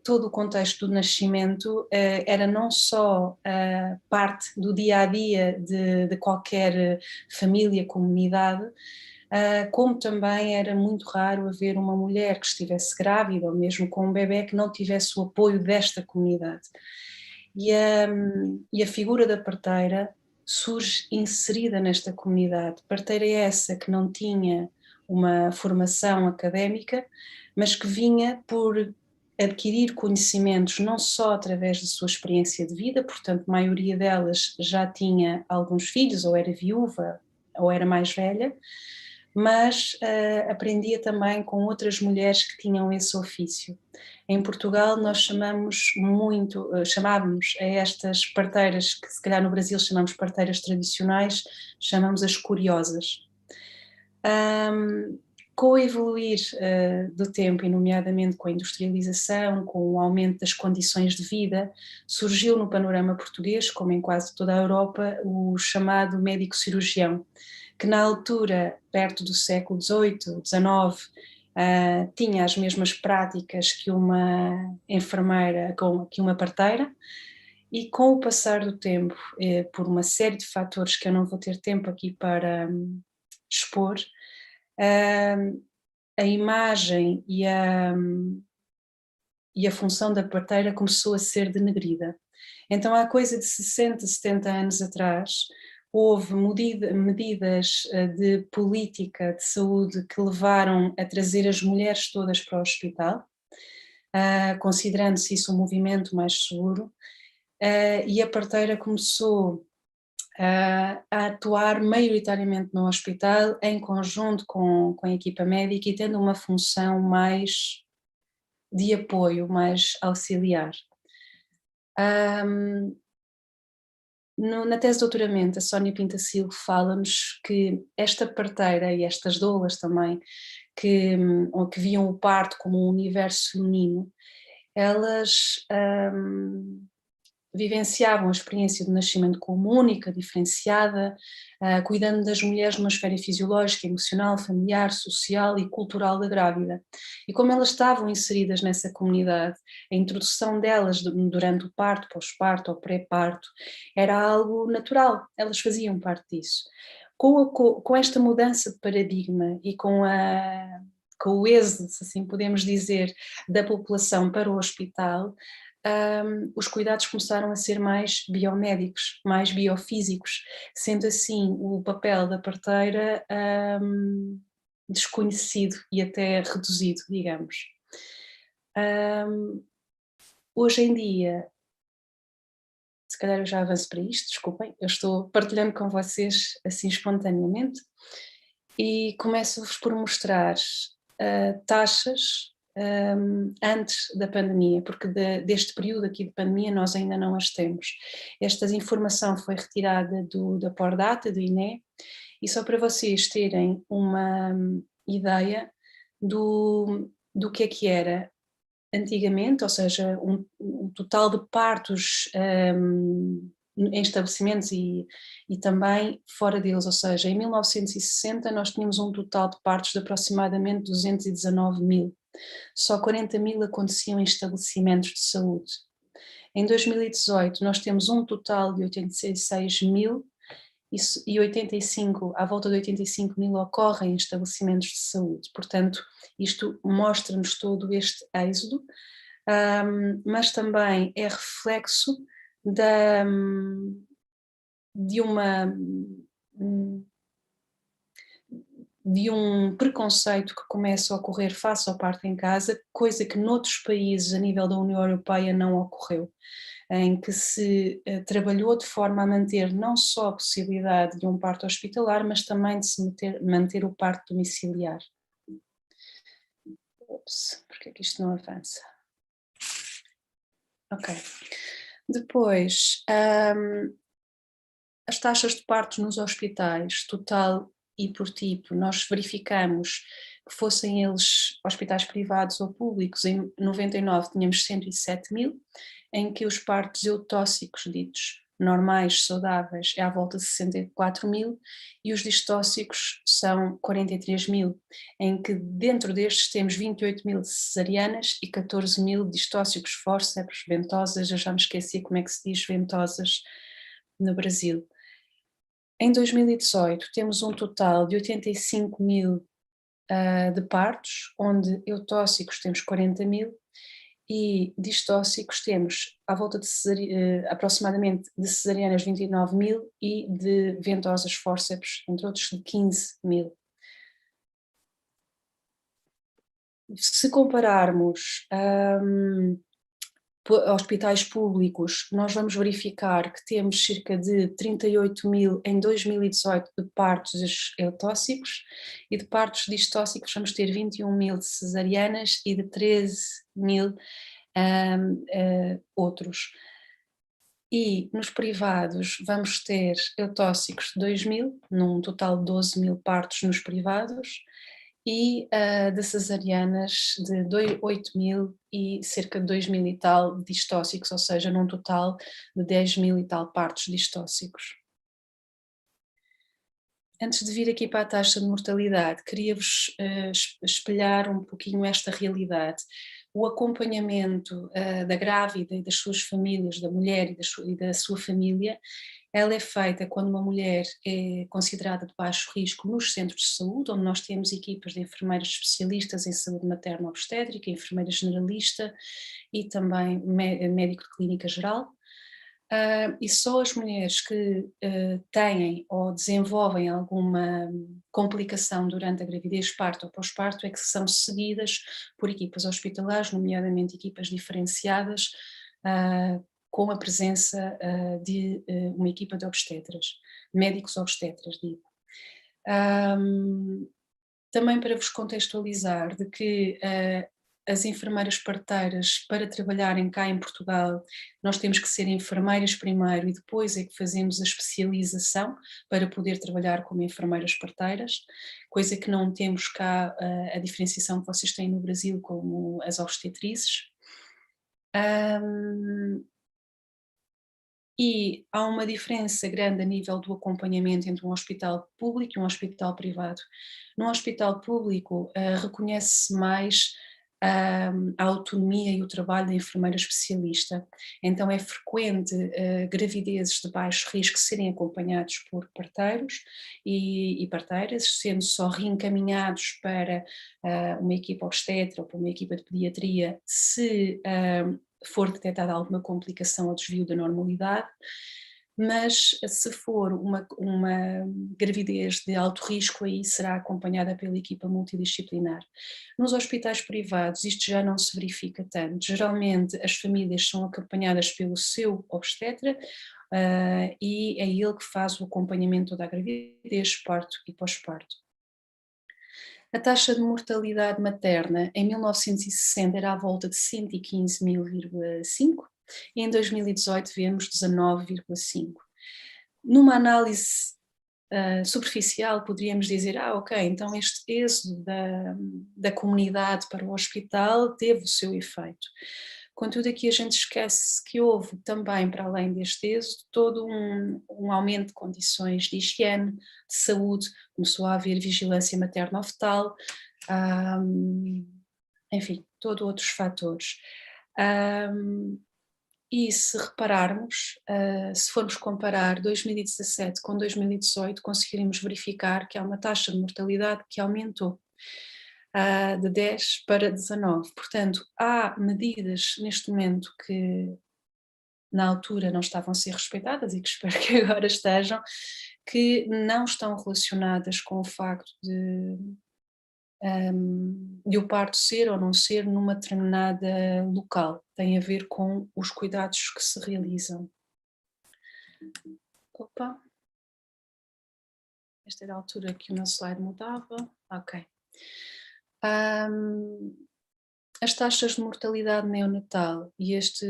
todo o contexto do nascimento era não só parte do dia-a-dia de qualquer família, comunidade, como também era muito raro haver uma mulher que estivesse grávida ou mesmo com um bebê que não tivesse o apoio desta comunidade. E a figura da parteira surge inserida nesta comunidade. Parteira é essa que não tinha uma formação académica, mas que vinha por adquirir conhecimentos não só através da sua experiência de vida, portanto a maioria delas já tinha alguns filhos, ou era viúva, ou era mais velha, mas aprendia também com outras mulheres que tinham esse ofício. Em Portugal nós chamávamos a estas parteiras, que se calhar no Brasil chamamos parteiras tradicionais, chamamos as curiosas. Com o evoluir do tempo, e nomeadamente com a industrialização, com o aumento das condições de vida, surgiu no panorama português, como em quase toda a Europa, o chamado médico-cirurgião, que na altura, perto do século XVIII, XIX, tinha as mesmas práticas que uma enfermeira, que uma parteira, e com o passar do tempo, por uma série de fatores que eu não vou ter tempo aqui para expor, a imagem e a função da parteira começou a ser denegrida. Então, há coisa de 60, 70 anos atrás, houve medidas de política de saúde que levaram a trazer as mulheres todas para o hospital, considerando-se isso um movimento mais seguro, e a parteira começou a atuar maioritariamente no hospital, em conjunto com a equipa médica e tendo uma função mais de apoio, mais auxiliar. Na tese de doutoramento, a Sónia Pintacil fala-nos que esta parteira e estas doulas também, que viam o parto como um universo feminino, elas vivenciavam a experiência do nascimento como única, diferenciada, cuidando das mulheres numa esfera fisiológica, emocional, familiar, social e cultural da grávida. E como elas estavam inseridas nessa comunidade, a introdução delas durante o parto, pós-parto ou pré-parto, era algo natural, elas faziam parte disso. Com esta mudança de paradigma e com o êxodo, se assim podemos dizer, da população para o hospital, os cuidados começaram a ser mais biomédicos, mais biofísicos, sendo assim o papel da parteira desconhecido e até reduzido, digamos. Hoje em dia, se calhar eu já avanço para isto, desculpem, eu estou partilhando com vocês assim espontaneamente e começo-vos por mostrar taxas antes da pandemia, porque deste período aqui de pandemia nós ainda não as temos. Esta informação foi retirada da Pordata, do INE, e só para vocês terem uma ideia do que era antigamente, ou seja, um total de partos em estabelecimentos e também fora deles, ou seja, em 1960 nós tínhamos um total de partos de aproximadamente 219 mil. Só 40 mil aconteciam em estabelecimentos de saúde. Em 2018 nós temos um total de 86 mil e 85, à volta de 85 mil ocorrem em estabelecimentos de saúde. Portanto, isto mostra-nos todo este êxodo, mas também é reflexo de um preconceito que começa a ocorrer face ao parto em casa, coisa que noutros países a nível da União Europeia não ocorreu, em que se trabalhou de forma a manter não só a possibilidade de um parto hospitalar, mas também de se manter o parto domiciliar. Ups, porque é que isto não avança? Ok. Depois, as taxas de partos nos hospitais, total e por tipo, nós verificamos que fossem eles hospitais privados ou públicos, em 99 tínhamos 107 mil, em que os partos eutóxicos ditos normais, saudáveis, é à volta de 64 mil, e os distóxicos são 43 mil, em que dentro destes temos 28 mil de cesarianas e 14 mil distóxicos fórceps, ventosas, eu já me esqueci como é que se diz ventosas no Brasil. Em 2018 temos um total de 85 mil de partos, onde eutóxicos temos 40 mil e distóxicos temos à volta de aproximadamente de cesarianas 29 mil e de ventosas fórceps, entre outros, de 15 mil. Se compararmos hospitais públicos, nós vamos verificar que temos cerca de 38 mil em 2018 de partos eutóxicos e de partos distóxicos vamos ter 21 mil de cesarianas e de 13 mil outros. E nos privados vamos ter eutóxicos 2 mil, num total de 12 mil partos nos privados, e de cesarianas de 8.000 e cerca de 2.000 e tal distóxicos, ou seja, num total de 10.000 e tal partos distóxicos. Antes de vir aqui para a taxa de mortalidade, queria-vos espelhar um pouquinho esta realidade. O acompanhamento da grávida e das suas famílias, da mulher e da sua família, ela é feita quando uma mulher é considerada de baixo risco nos centros de saúde, onde nós temos equipas de enfermeiras especialistas em saúde materno-obstétrica, enfermeira generalista e também médico de clínica geral. E só as mulheres que têm ou desenvolvem alguma complicação durante a gravidez, parto ou pós-parto é que são seguidas por equipas hospitalares, nomeadamente equipas diferenciadas, com a presença de uma equipa de obstetras, médicos obstetras, digo. Também para vos contextualizar de que as enfermeiras parteiras, para trabalharem cá em Portugal, nós temos que ser enfermeiras primeiro e depois é que fazemos a especialização para poder trabalhar como enfermeiras parteiras, coisa que não temos cá a diferenciação que vocês têm no Brasil como as obstetrizes. E há uma diferença grande a nível do acompanhamento entre um hospital público e um hospital privado. No hospital público reconhece-se mais a autonomia e o trabalho da enfermeira especialista, então é frequente gravidezes de baixo risco serem acompanhados por parteiros e parteiras, sendo só reencaminhados para uma equipa obstetra ou para uma equipa de pediatria se for detectada alguma complicação ou desvio da normalidade, mas se for uma gravidez de alto risco, aí será acompanhada pela equipa multidisciplinar. Nos hospitais privados isto já não se verifica tanto, geralmente as famílias são acompanhadas pelo seu obstetra e é ele que faz o acompanhamento da gravidez, parto e pós-parto. A taxa de mortalidade materna em 1960 era à volta de 115.000,5 e em 2018 vemos 19,5. Numa análise superficial poderíamos dizer, ok, então este êxodo da comunidade para o hospital teve o seu efeito. Contudo, aqui a gente esquece que houve também, para além deste êxodo, todo um aumento de condições de higiene, de saúde, começou a haver vigilância materno-fetal, enfim, todos outros fatores. E se repararmos, se formos comparar 2017 com 2018, conseguiremos verificar que há uma taxa de mortalidade que aumentou de 10 para 19. Portanto, há medidas neste momento que na altura não estavam a ser respeitadas e que espero que agora estejam, que não estão relacionadas com o facto de o parto ser ou não ser numa determinada local, tem a ver com os cuidados que se realizam. Opa, esta era a altura que o meu slide mudava, ok. As taxas de mortalidade neonatal, e esta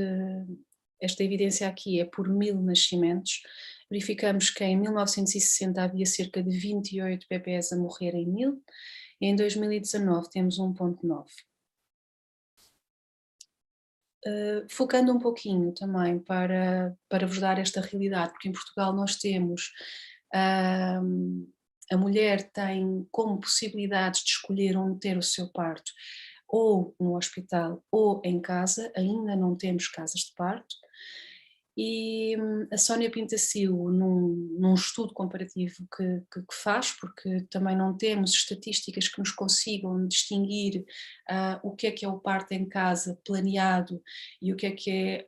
evidência aqui é por 1000 nascimentos, verificamos que em 1960 havia cerca de 28 bebés a morrer em 1000, e em 2019 temos 1,9. Focando um pouquinho também para vos dar esta realidade, porque em Portugal nós temos, a mulher tem como possibilidades de escolher onde ter o seu parto, ou no hospital ou em casa, ainda não temos casas de parto. E a Sónia Pintacil, num estudo comparativo que faz, porque também não temos estatísticas que nos consigam distinguir o que é o parto em casa planeado e o que é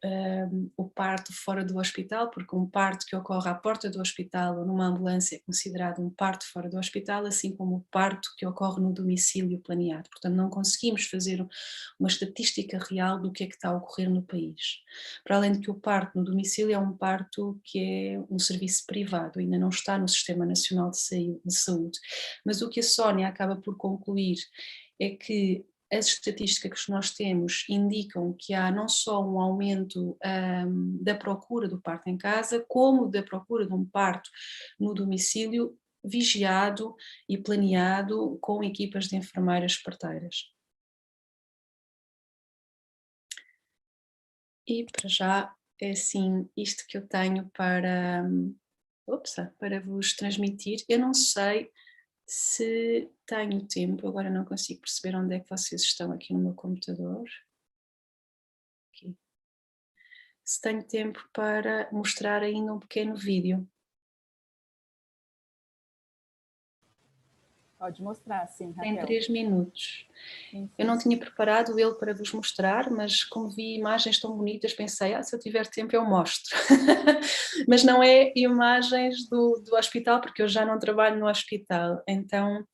o parto fora do hospital, porque um parto que ocorre à porta do hospital ou numa ambulância é considerado um parto fora do hospital, assim como o parto que ocorre no domicílio planeado. Portanto, não conseguimos fazer uma estatística real do que é que está a ocorrer no país. Para além de que o parto no domicílio é um parto que é um serviço privado, ainda não está no Sistema Nacional de Saúde. Mas o que a Sónia acaba por concluir é que as estatísticas que nós temos indicam que há não só um aumento da procura do parto em casa, como da procura de um parto no domicílio, vigiado e planeado com equipas de enfermeiras parteiras. E para já é assim isto que eu tenho para vos transmitir. Eu não sei se tenho tempo, agora não consigo perceber onde é que vocês estão aqui no meu computador. Aqui. Se tenho tempo para mostrar ainda um pequeno vídeo. Pode mostrar, sim, Raquel. Tem 3 minutos. Sim. Eu não tinha preparado ele para vos mostrar, mas como vi imagens tão bonitas, pensei, se eu tiver tempo eu mostro. Mas não é imagens do hospital, porque eu já não trabalho no hospital, então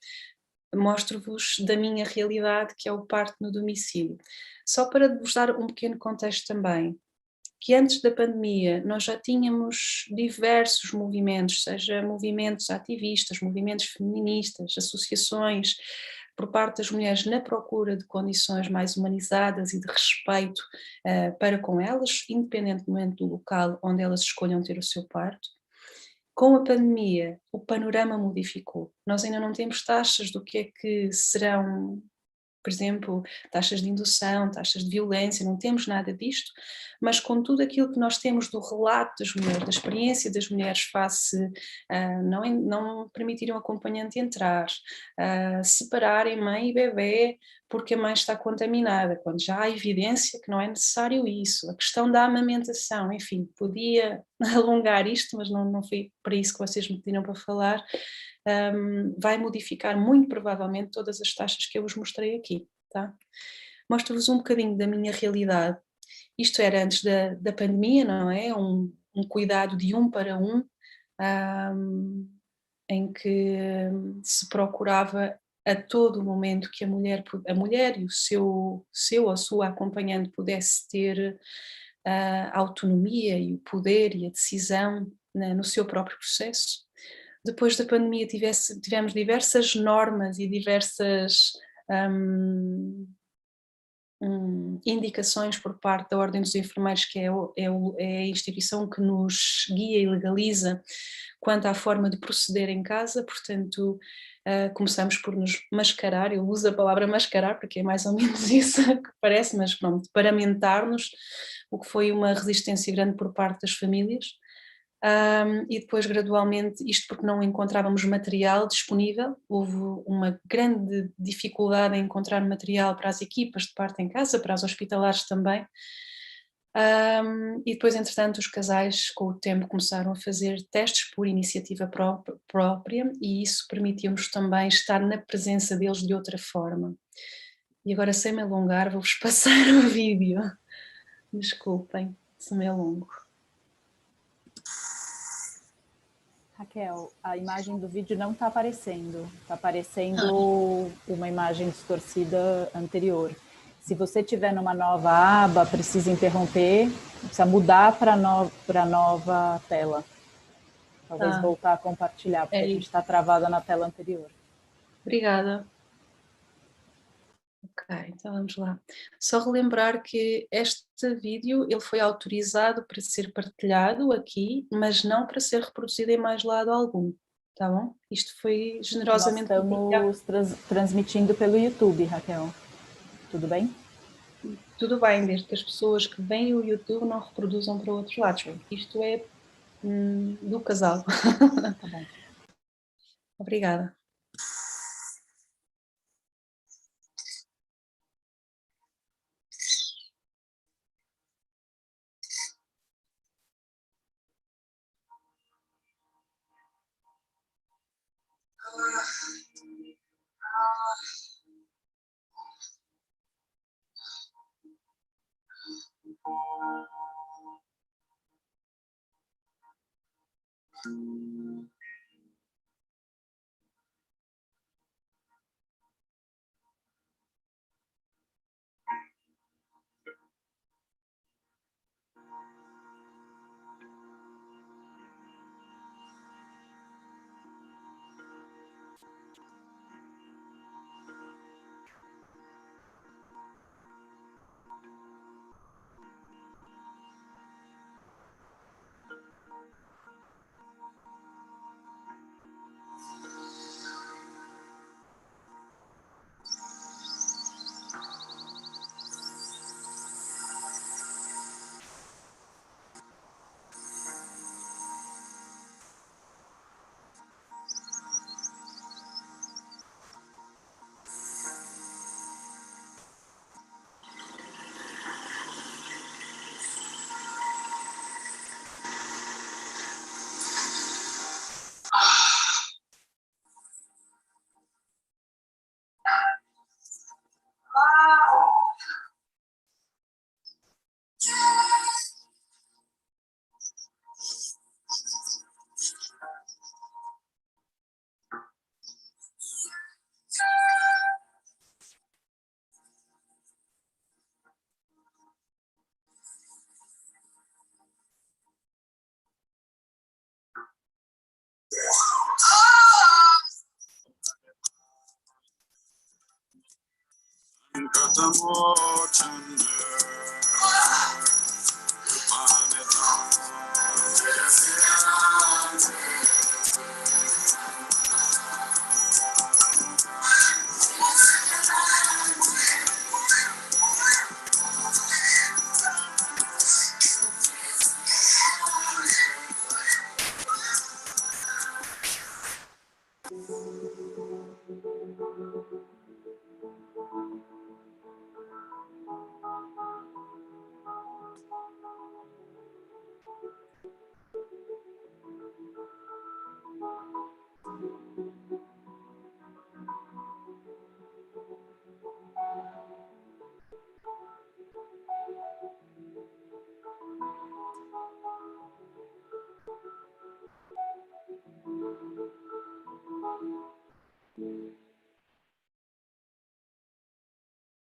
mostro-vos da minha realidade, que é o parto no domicílio. Só para vos dar um pequeno contexto também, que antes da pandemia nós já tínhamos diversos movimentos, seja movimentos ativistas, movimentos feministas, associações, por parte das mulheres na procura de condições mais humanizadas e de respeito para com elas, independentemente do local onde elas escolham ter o seu parto. Com a pandemia, o panorama modificou. Nós ainda não temos taxas do que é que serão, por exemplo, taxas de indução, taxas de violência, não temos nada disto, mas com tudo aquilo que nós temos do relato das mulheres, da experiência das mulheres face a não permitirem o acompanhante entrar, a separarem mãe e bebê porque a mãe está contaminada, quando já há evidência que não é necessário isso, a questão da amamentação, enfim, podia alongar isto, mas não foi para isso que vocês me pediram para falar. Vai modificar muito provavelmente todas as taxas que eu vos mostrei aqui, tá? Mostro-vos um bocadinho da minha realidade. Isto era antes da pandemia, não é? Um cuidado de 1 para 1, em que se procurava a todo momento que a mulher e o seu ou a sua acompanhante pudesse ter a autonomia e o poder e a decisão no seu próprio processo. Depois da pandemia tivemos diversas normas e diversas indicações por parte da Ordem dos Enfermeiros, que é a instituição que nos guia e legaliza quanto à forma de proceder em casa, portanto começamos por nos mascarar, eu uso a palavra mascarar porque é mais ou menos isso que parece, mas pronto, paramentar-nos, o que foi uma resistência grande por parte das famílias. E depois gradualmente, isto porque não encontrávamos material disponível, houve uma grande dificuldade em encontrar material para as equipas de parto em casa, para os hospitalares também, e depois entretanto os casais com o tempo começaram a fazer testes por iniciativa própria e isso permitiu-nos também estar na presença deles de outra forma. E agora, sem me alongar, vou-vos passar o vídeo, desculpem se me alongo. Raquel, a imagem do vídeo não está aparecendo. Está aparecendo uma imagem distorcida anterior. Se você estiver numa nova aba, precisa interromper, precisa mudar para a nova tela. Talvez voltar a compartilhar, porque a gente está travada na tela anterior. Obrigada. Ok, então vamos lá. Só relembrar que este vídeo ele foi autorizado para ser partilhado aqui, mas não para ser reproduzido em mais lado algum, tá bom? Isto foi generosamente... Nós estamos transmitindo pelo YouTube, Raquel. Tudo bem? Tudo bem, desde que as pessoas que veem o YouTube não reproduzam para outros lados. Isto é do casal. Tá bom. Obrigada.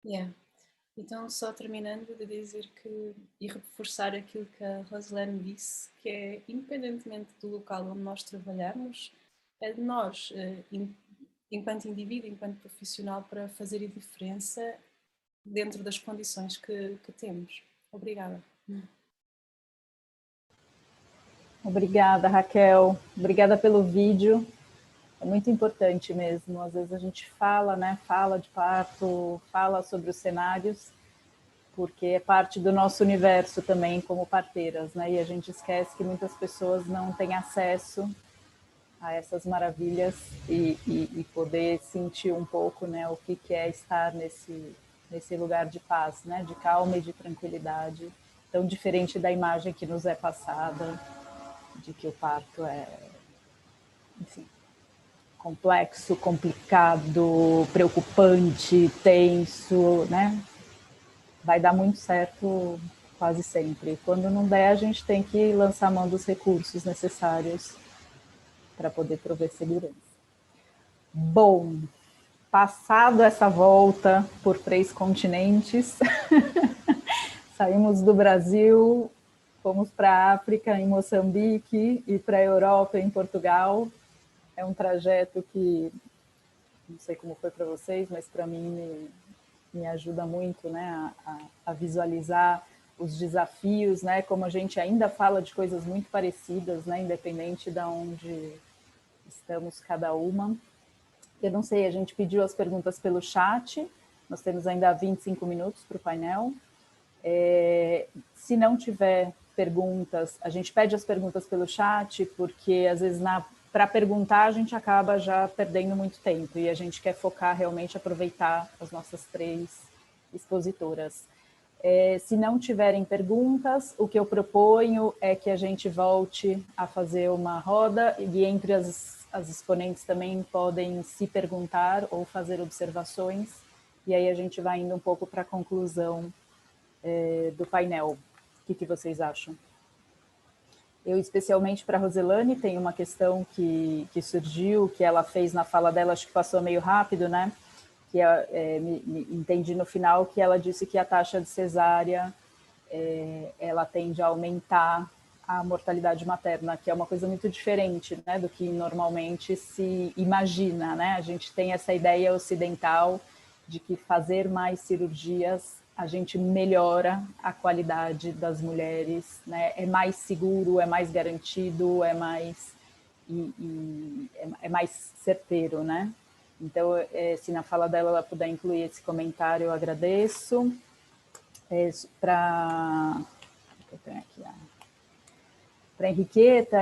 Yeah. Então, só terminando de dizer que, e reforçar aquilo que a Roselene disse, que é, independentemente do local onde nós trabalhamos, é de nós, enquanto indivíduo, enquanto profissional, para fazer a diferença dentro das condições que temos. Obrigada. Obrigada, Raquel. Obrigada pelo vídeo. É muito importante mesmo. Às vezes a gente fala, né? Fala de parto, fala sobre os cenários, porque é parte do nosso universo também como parteiras, né? E a gente esquece que muitas pessoas não têm acesso a essas maravilhas e poder sentir um pouco, né? O que é estar nesse lugar de paz, né? De calma e de tranquilidade, tão diferente da imagem que nos é passada, de que o parto é, enfim, complexo, complicado, preocupante, tenso, né? Vai dar muito certo quase sempre. Quando não der, a gente tem que lançar a mão dos recursos necessários para poder prover segurança. Bom, passado essa volta por 3 continentes, saímos do Brasil, fomos para a África, em Moçambique, e para a Europa, em Portugal. É um trajeto que, não sei como foi para vocês, mas para mim me ajuda muito, né, a visualizar os desafios, né, como a gente ainda fala de coisas muito parecidas, né, independente de onde estamos cada uma. Eu não sei, a gente pediu as perguntas pelo chat, nós temos ainda 25 minutos para o painel. Se não tiver perguntas, a gente pede as perguntas pelo chat, porque às vezes para perguntar a gente acaba já perdendo muito tempo e a gente quer focar realmente, aproveitar as nossas 3 expositoras. Se não tiverem perguntas, o que eu proponho é que a gente volte a fazer uma roda e entre as exponentes também podem se perguntar ou fazer observações, e aí a gente vai indo um pouco para a conclusão do painel. O que vocês acham? Eu, especialmente para a Roselane, tem uma questão que surgiu, que ela fez na fala dela, acho que passou meio rápido, né? Que entendi no final que ela disse que a taxa de cesárea ela tende a aumentar a mortalidade materna, que é uma coisa muito diferente, né, do que normalmente se imagina, né? A gente tem essa ideia ocidental de que fazer mais cirurgias a gente melhora a qualidade das mulheres, né? É mais seguro, é mais garantido, é mais certeiro, né? Então, se na fala dela ela puder incluir esse comentário, eu agradeço. Para Henriqueta,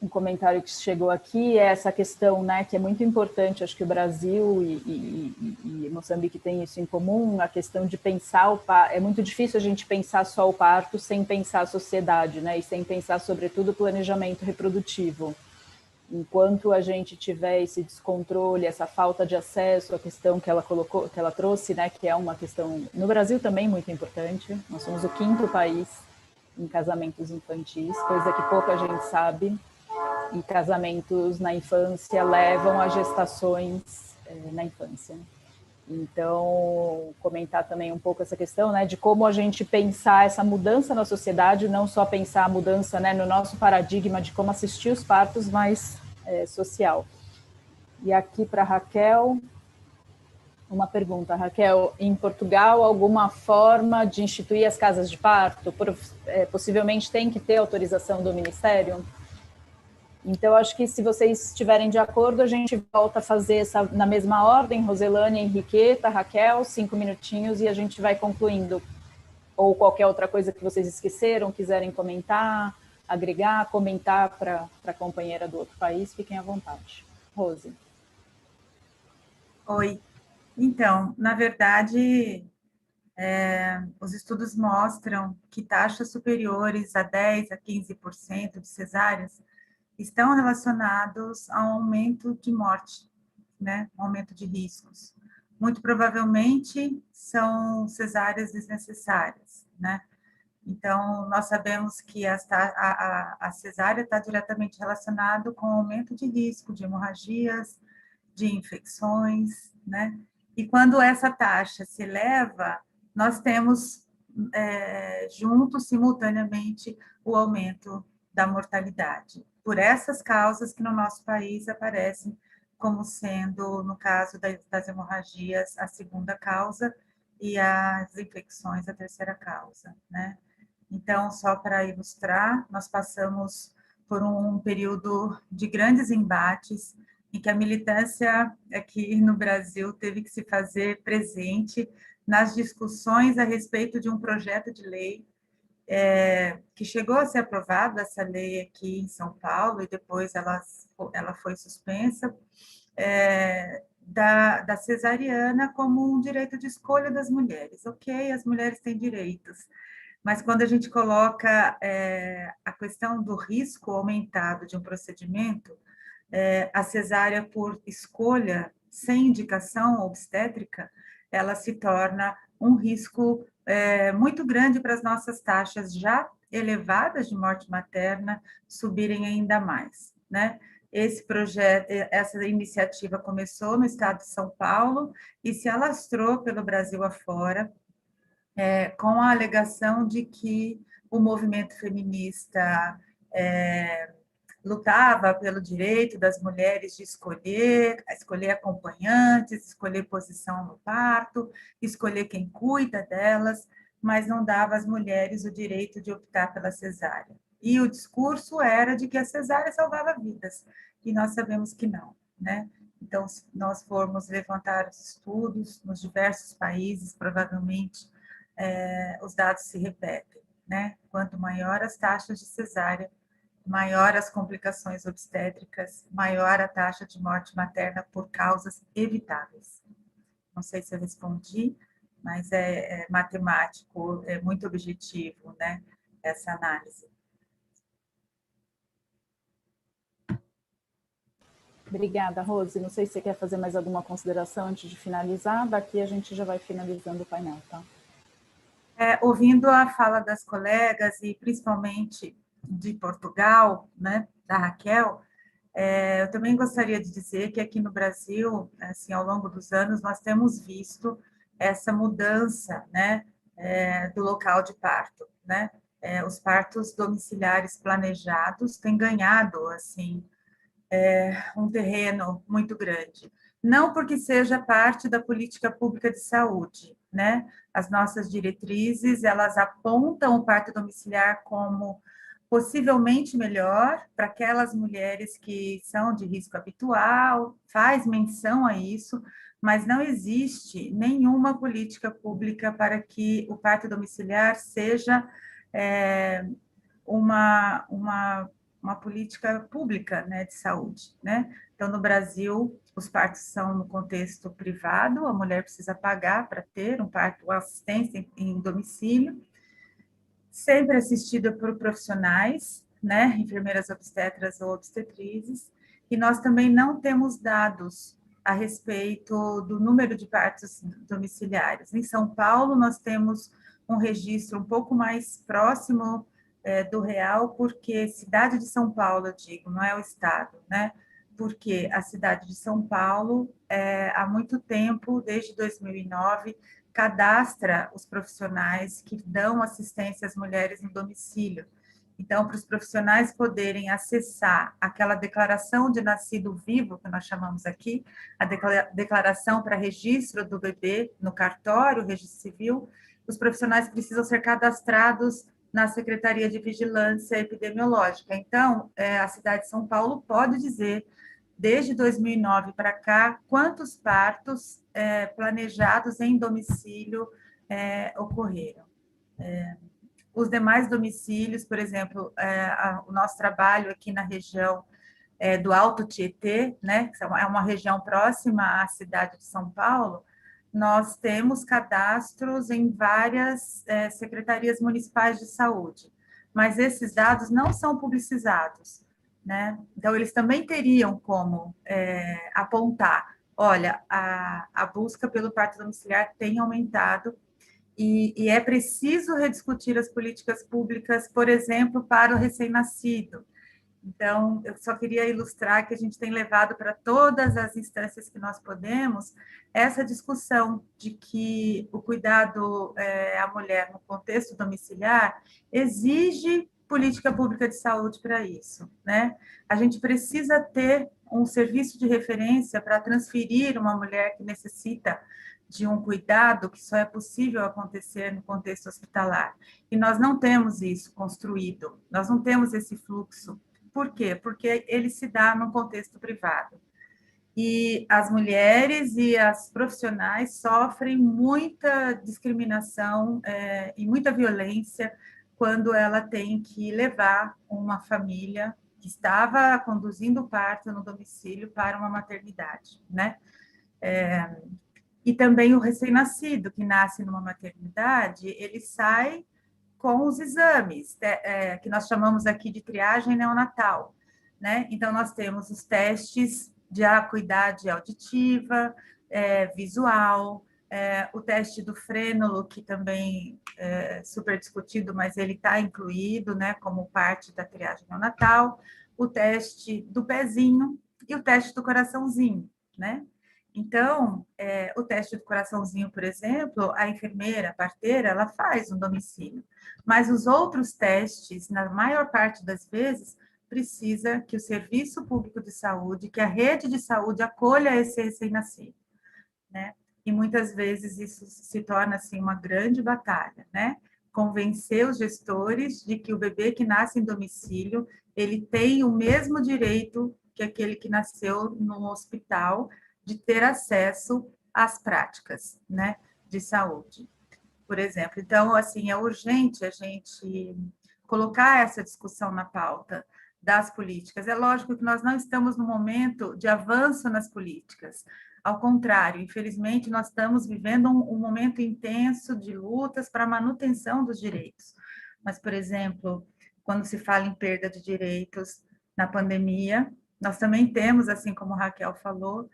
um comentário que chegou aqui é essa questão, né, que é muito importante, acho que o Brasil e Moçambique têm isso em comum, a questão de pensar o parto. É muito difícil a gente pensar só o parto sem pensar a sociedade, né, e sem pensar, sobretudo, o planejamento reprodutivo. Enquanto a gente tiver esse descontrole, essa falta de acesso, a questão que ela colocou, que ela trouxe, né, que é uma questão no Brasil também muito importante. Nós somos o 5º país em casamentos infantis, coisa que pouca gente sabe. E casamentos na infância levam a gestações na infância. Então, comentar também um pouco essa questão, né, de como a gente pensar essa mudança na sociedade, não só pensar a mudança, né, no nosso paradigma de como assistir os partos, mas social. E aqui para Raquel, Uma pergunta, Raquel. Em Portugal, alguma forma de instituir as casas de parto? Possivelmente tem que ter autorização do Ministério? Então, acho que se vocês estiverem de acordo, a gente volta a fazer essa, na mesma ordem, Roselane, Henriqueta, Raquel, 5 minutinhos e a gente vai concluindo. Ou qualquer outra coisa que vocês esqueceram, quiserem comentar, agregar, comentar para a companheira do outro país, fiquem à vontade. Rose. Oi. Então, na verdade, os estudos mostram que taxas superiores a 10% a 15% de cesáreas estão relacionados ao aumento de morte, né? Aumento de riscos. Muito provavelmente são cesáreas desnecessárias, né? Então, nós sabemos que a cesárea está diretamente relacionado com o aumento de risco de hemorragias, de infecções, né? E quando essa taxa se eleva, nós temos juntos, simultaneamente, o aumento da mortalidade. Por essas causas que no nosso país aparecem como sendo, no caso das hemorragias, a segunda causa e as infecções a terceira causa, né? Então, só para ilustrar, nós passamos por um período de grandes embates em que a militância aqui no Brasil teve que se fazer presente nas discussões a respeito de um projeto de lei que chegou a ser aprovada, essa lei aqui em São Paulo, e depois ela foi suspensa, da cesariana como um direito de escolha das mulheres. Ok, as mulheres têm direitos, mas quando a gente coloca a questão do risco aumentado de um procedimento, a cesárea por escolha, sem indicação obstétrica, ela se torna um risco muito grande para as nossas taxas já elevadas de morte materna subirem ainda mais, né? Esse projeto, essa iniciativa começou no estado de São Paulo e se alastrou pelo Brasil afora, com a alegação de que o movimento feminista lutava pelo direito das mulheres de escolher acompanhantes, escolher posição no parto, escolher quem cuida delas, mas não dava às mulheres o direito de optar pela cesárea. E o discurso era de que a cesárea salvava vidas, e nós sabemos que não, né? Então, se nós formos levantar os estudos nos diversos países, provavelmente os dados se repetem, né? Quanto maior as taxas de cesárea, maior as complicações obstétricas, maior a taxa de morte materna por causas evitáveis. Não sei se eu respondi, mas é matemático, é muito objetivo, né, essa análise. Obrigada, Rose. Não sei se você quer fazer mais alguma consideração antes de finalizar. Daqui a gente já vai finalizando o painel, tá? Ouvindo a fala das colegas, e principalmente de Portugal, né, da Raquel, eu também gostaria de dizer que aqui no Brasil, assim, ao longo dos anos, nós temos visto essa mudança, né, do local de parto, né? Os partos domiciliares planejados têm ganhado, assim, um terreno muito grande. Não porque seja parte da política pública de saúde, né? As nossas diretrizes, elas apontam o parto domiciliar como possivelmente melhor para aquelas mulheres que são de risco habitual, faz menção a isso, mas não existe nenhuma política pública para que o parto domiciliar seja uma política pública, né, de saúde, né? Então, no Brasil, os partos são no contexto privado, a mulher precisa pagar para ter um parto, uma assistência em domicílio, sempre assistida por profissionais, né, enfermeiras obstetras ou obstetrizes, e nós também não temos dados a respeito do número de partos domiciliares. Em São Paulo, nós temos um registro um pouco mais próximo do real, porque cidade de São Paulo, eu digo, não é o estado, né? Porque a cidade de São Paulo, há muito tempo, desde 2009, cadastra os profissionais que dão assistência às mulheres no domicílio. Então, para os profissionais poderem acessar aquela declaração de nascido vivo, que nós chamamos aqui, a declaração para registro do bebê no cartório, registro civil, os profissionais precisam ser cadastrados na Secretaria de Vigilância Epidemiológica. Então, a cidade de São Paulo pode dizer, desde 2009 para cá, quantos partos planejados em domicílio ocorreram. Os demais domicílios, por exemplo, o nosso trabalho aqui na região do Alto Tietê, né, que é uma região próxima à cidade de São Paulo, nós temos cadastros em várias secretarias municipais de saúde, mas esses dados não são publicizados, né? Então, eles também teriam como apontar, olha, a busca pelo parto domiciliar tem aumentado e é preciso rediscutir as políticas públicas, por exemplo, para o recém-nascido. Então, eu só queria ilustrar que a gente tem levado para todas as instâncias que nós podemos essa discussão de que o cuidado à mulher no contexto domiciliar exige política pública de saúde para isso, né? A gente precisa ter um serviço de referência para transferir uma mulher que necessita de um cuidado que só é possível acontecer no contexto hospitalar. E nós não temos isso construído, nós não temos esse fluxo. Por quê? Porque ele se dá num contexto privado. E as mulheres e as profissionais sofrem muita discriminação e muita violência quando ela tem que levar uma família que estava conduzindo o parto no domicílio para uma maternidade, né? E também o recém-nascido que nasce numa maternidade, ele sai com os exames, que nós chamamos aqui de triagem neonatal, né? Então, nós temos os testes de acuidade auditiva, visual, o teste do frênulo, que também é super discutido, mas ele está incluído, né, como parte da triagem neonatal, o teste do pezinho e o teste do coraçãozinho, né? Então, o teste do coraçãozinho, por exemplo, a enfermeira, a parteira, ela faz no domicílio. Mas os outros testes, na maior parte das vezes, precisa que o Serviço Público de Saúde, que a rede de saúde acolha esse recém-nascido, né? E muitas vezes isso se torna, assim, uma grande batalha, né? Convencer os gestores de que o bebê que nasce em domicílio, ele tem o mesmo direito que aquele que nasceu no hospital, de ter acesso às práticas, né, de saúde, por exemplo. Então, assim, é urgente a gente colocar essa discussão na pauta das políticas. É lógico que nós não estamos no momento de avanço nas políticas. Ao contrário, infelizmente, nós estamos vivendo um momento intenso de lutas para a manutenção dos direitos. Mas, por exemplo, quando se fala em perda de direitos na pandemia, nós também temos, assim como a Raquel falou,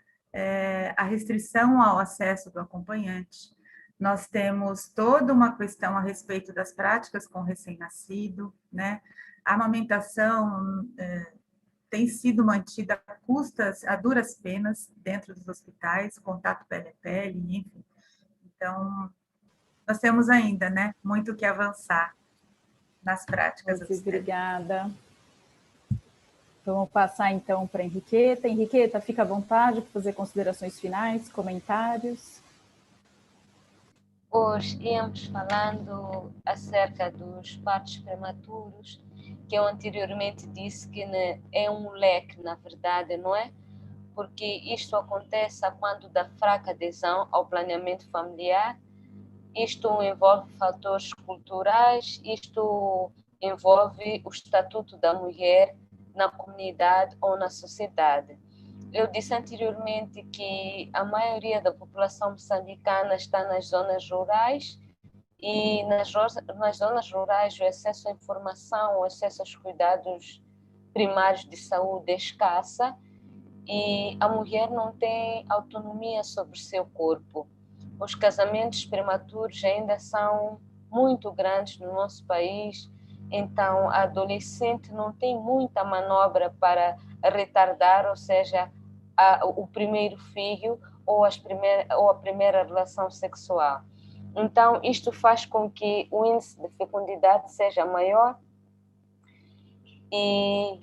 a restrição ao acesso do acompanhante. Nós temos toda uma questão a respeito das práticas com recém-nascido, né? A amamentação tem sido mantida a custas, a duras penas dentro dos hospitais, contato pele a pele, enfim. Então, nós temos ainda, né, muito que avançar nas práticas. Muito obrigada. Vamos passar, então, para a Henriqueta. Henriqueta, fica à vontade para fazer considerações finais, comentários. Hoje íamos falando acerca dos partos prematuros, que eu anteriormente disse que é um leque, na verdade, não é? Porque isto acontece quando da fraca adesão ao planeamento familiar. Isto envolve fatores culturais, isto envolve o estatuto da mulher na comunidade ou na sociedade. Eu disse anteriormente que a maioria da população moçambicana está nas zonas rurais e nas zonas rurais o acesso à informação, o acesso aos cuidados primários de saúde é escassa e a mulher não tem autonomia sobre o seu corpo. Os casamentos prematuros ainda são muito grandes no nosso país, então a adolescente não tem muita manobra para retardar, ou seja, o primeiro filho ou a primeira relação sexual. Então, isto faz com que o índice de fecundidade seja maior e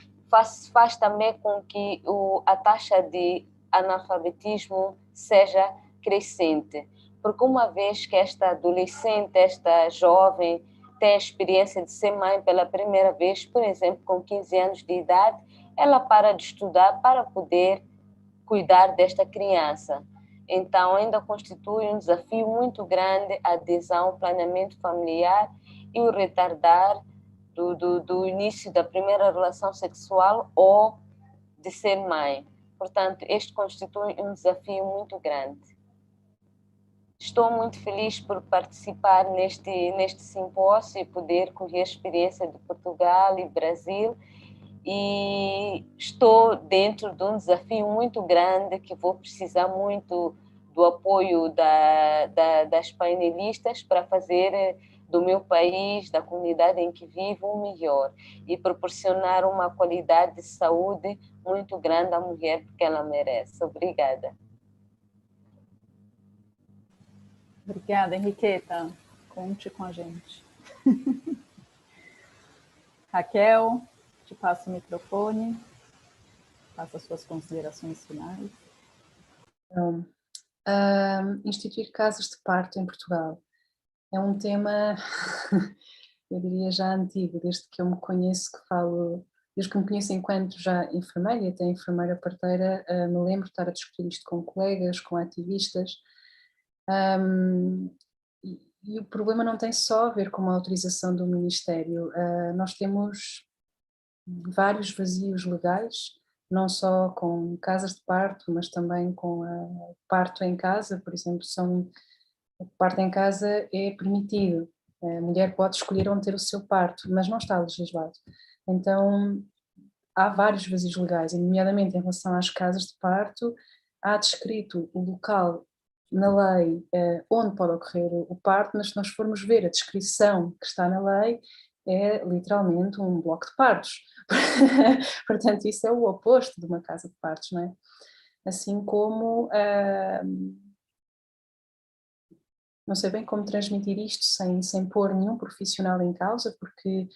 faz também com que a taxa de analfabetismo seja crescente, porque uma vez que esta adolescente, esta jovem, tem a experiência de ser mãe pela primeira vez, por exemplo, com 15 anos de idade, ela para de estudar para poder cuidar desta criança. Então, ainda constitui um desafio muito grande a adesão ao planeamento familiar e o retardar do início da primeira relação sexual ou de ser mãe. Portanto, este constitui um desafio muito grande. Estou muito feliz por participar neste simpósio e poder colher a experiência de Portugal e Brasil, e estou dentro de um desafio muito grande que vou precisar muito do apoio das painelistas para fazer do meu país, da comunidade em que vivo, o melhor e proporcionar uma qualidade de saúde muito grande à mulher, porque ela merece. Obrigada. Obrigada, Henriqueta. Conte com a gente. Raquel, te passo o microfone. Faça as suas considerações finais. Então, instituir casas de parto em Portugal é um tema, eu diria já antigo, desde que eu me conheço, desde que me conheço enquanto já enfermeira e até enfermeira parteira, me lembro de estar a discutir isto com colegas, com ativistas, e o problema não tem só a ver com a autorização do Ministério. Nós temos vários vazios legais, não só com casas de parto, mas também com parto em casa, por exemplo, o parto em casa é permitido, a mulher pode escolher onde ter o seu parto, mas não está legislado. Então, há vários vazios legais, nomeadamente em relação às casas de parto, há descrito o local na lei onde pode ocorrer o parto, mas se nós formos ver a descrição que está na lei, é literalmente um bloco de partos. Portanto, isso é o oposto de uma casa de partos, não é? Assim como... não sei bem como transmitir isto sem pôr nenhum profissional em causa, porque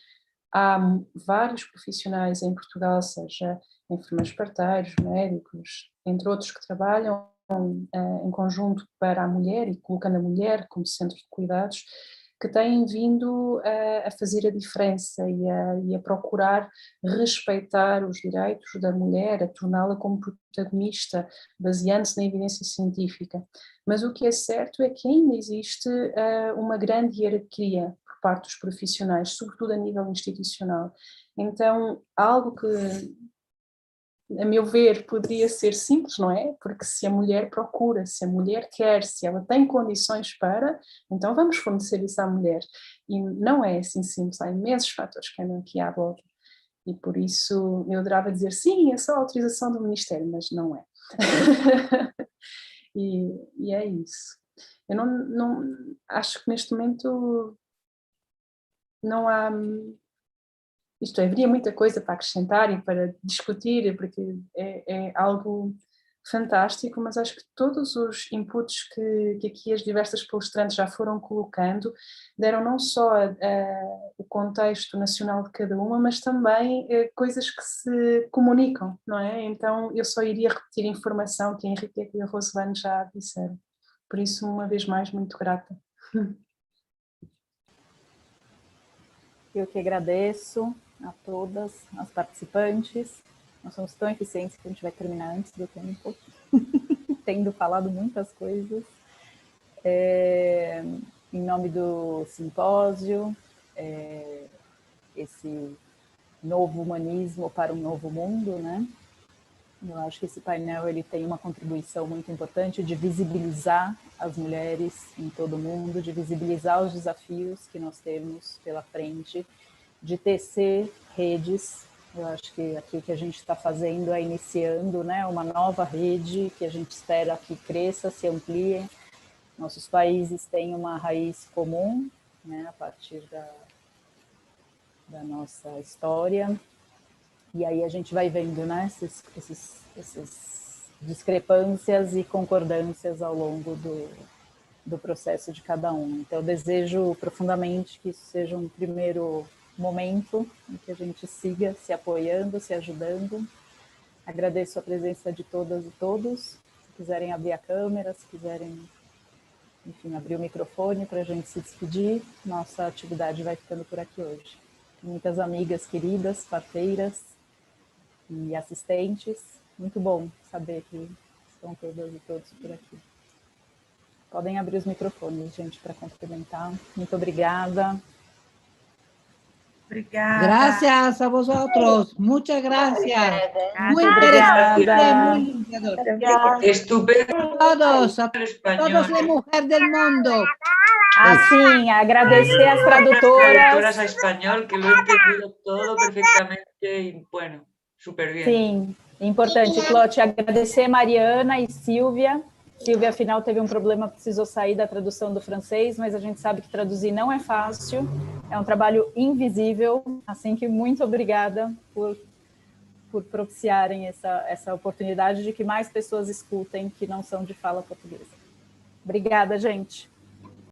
há vários profissionais em Portugal, seja enfermeiros parteiros, médicos, entre outros, que trabalham em conjunto para a mulher e colocando a mulher como centro de cuidados, que têm vindo a fazer a diferença e a procurar respeitar os direitos da mulher, a torná-la como protagonista, baseando-se na evidência científica. Mas o que é certo é que ainda existe uma grande hierarquia por parte dos profissionais, sobretudo a nível institucional. Então, algo que, a meu ver, poderia ser simples, não é? Porque se a mulher procura, se a mulher quer, se ela tem condições para, então vamos fornecer isso à mulher. E não é assim simples, há imensos fatores que andam aqui à volta. E por isso eu adorava dizer, sim, é só a autorização do Ministério, mas não é. E é isso. Eu não acho que neste momento não há... Isto é, haveria muita coisa para acrescentar e para discutir, porque é algo fantástico, mas acho que todos os inputs que aqui as diversas palestrantes já foram colocando deram não só o contexto nacional de cada uma, mas também coisas que se comunicam, não é? Então eu só iria repetir informação que a Henriqueta e a Rosane já disseram. Por isso, uma vez mais, muito grata. Eu que agradeço a todas as participantes. Nós somos tão eficientes que a gente vai terminar antes do tempo, tendo falado muitas coisas. Em nome do simpósio, esse novo humanismo para um novo mundo, né? Eu acho que esse painel ele tem uma contribuição muito importante de visibilizar as mulheres em todo o mundo, de visibilizar os desafios que nós temos pela frente, de tecer redes. Eu acho que aqui o que a gente está fazendo é iniciando, né, uma nova rede que a gente espera que cresça, se amplie. Nossos países têm uma raiz comum, né, a partir da nossa história. E aí a gente vai vendo, né, essas discrepâncias e concordâncias ao longo do processo de cada um. Então eu desejo profundamente que isso seja um primeiro momento em que a gente siga se apoiando, se ajudando. Agradeço a presença de todas e todos. Se quiserem abrir a câmera, se quiserem, enfim, abrir o microfone para a gente se despedir, nossa atividade vai ficando por aqui hoje. Muitas amigas queridas, parteiras e assistentes. Muito bom saber que estão todas e todos por aqui. Podem abrir os microfones, gente, para cumprimentar. Muito obrigada. Obrigada. Gracias a vosotros. Muchas gracias. Muy Obrigada. interesante, muy limpiador. Estupendo. Todos, a todas las mujeres del mundo. Assim, agradecer às tradutoras. Traductoras a español, que lo he entendido todo perfectamente y bueno, súper bien. Sim, importante, Clote, agradecer Mariana e Silvia. Silvia, afinal, teve um problema, precisou sair da tradução do francês, mas a gente sabe que traduzir não é fácil, é um trabalho invisível, assim que muito obrigada por propiciarem essa oportunidade de que mais pessoas escutem que não são de fala portuguesa. Obrigada, gente.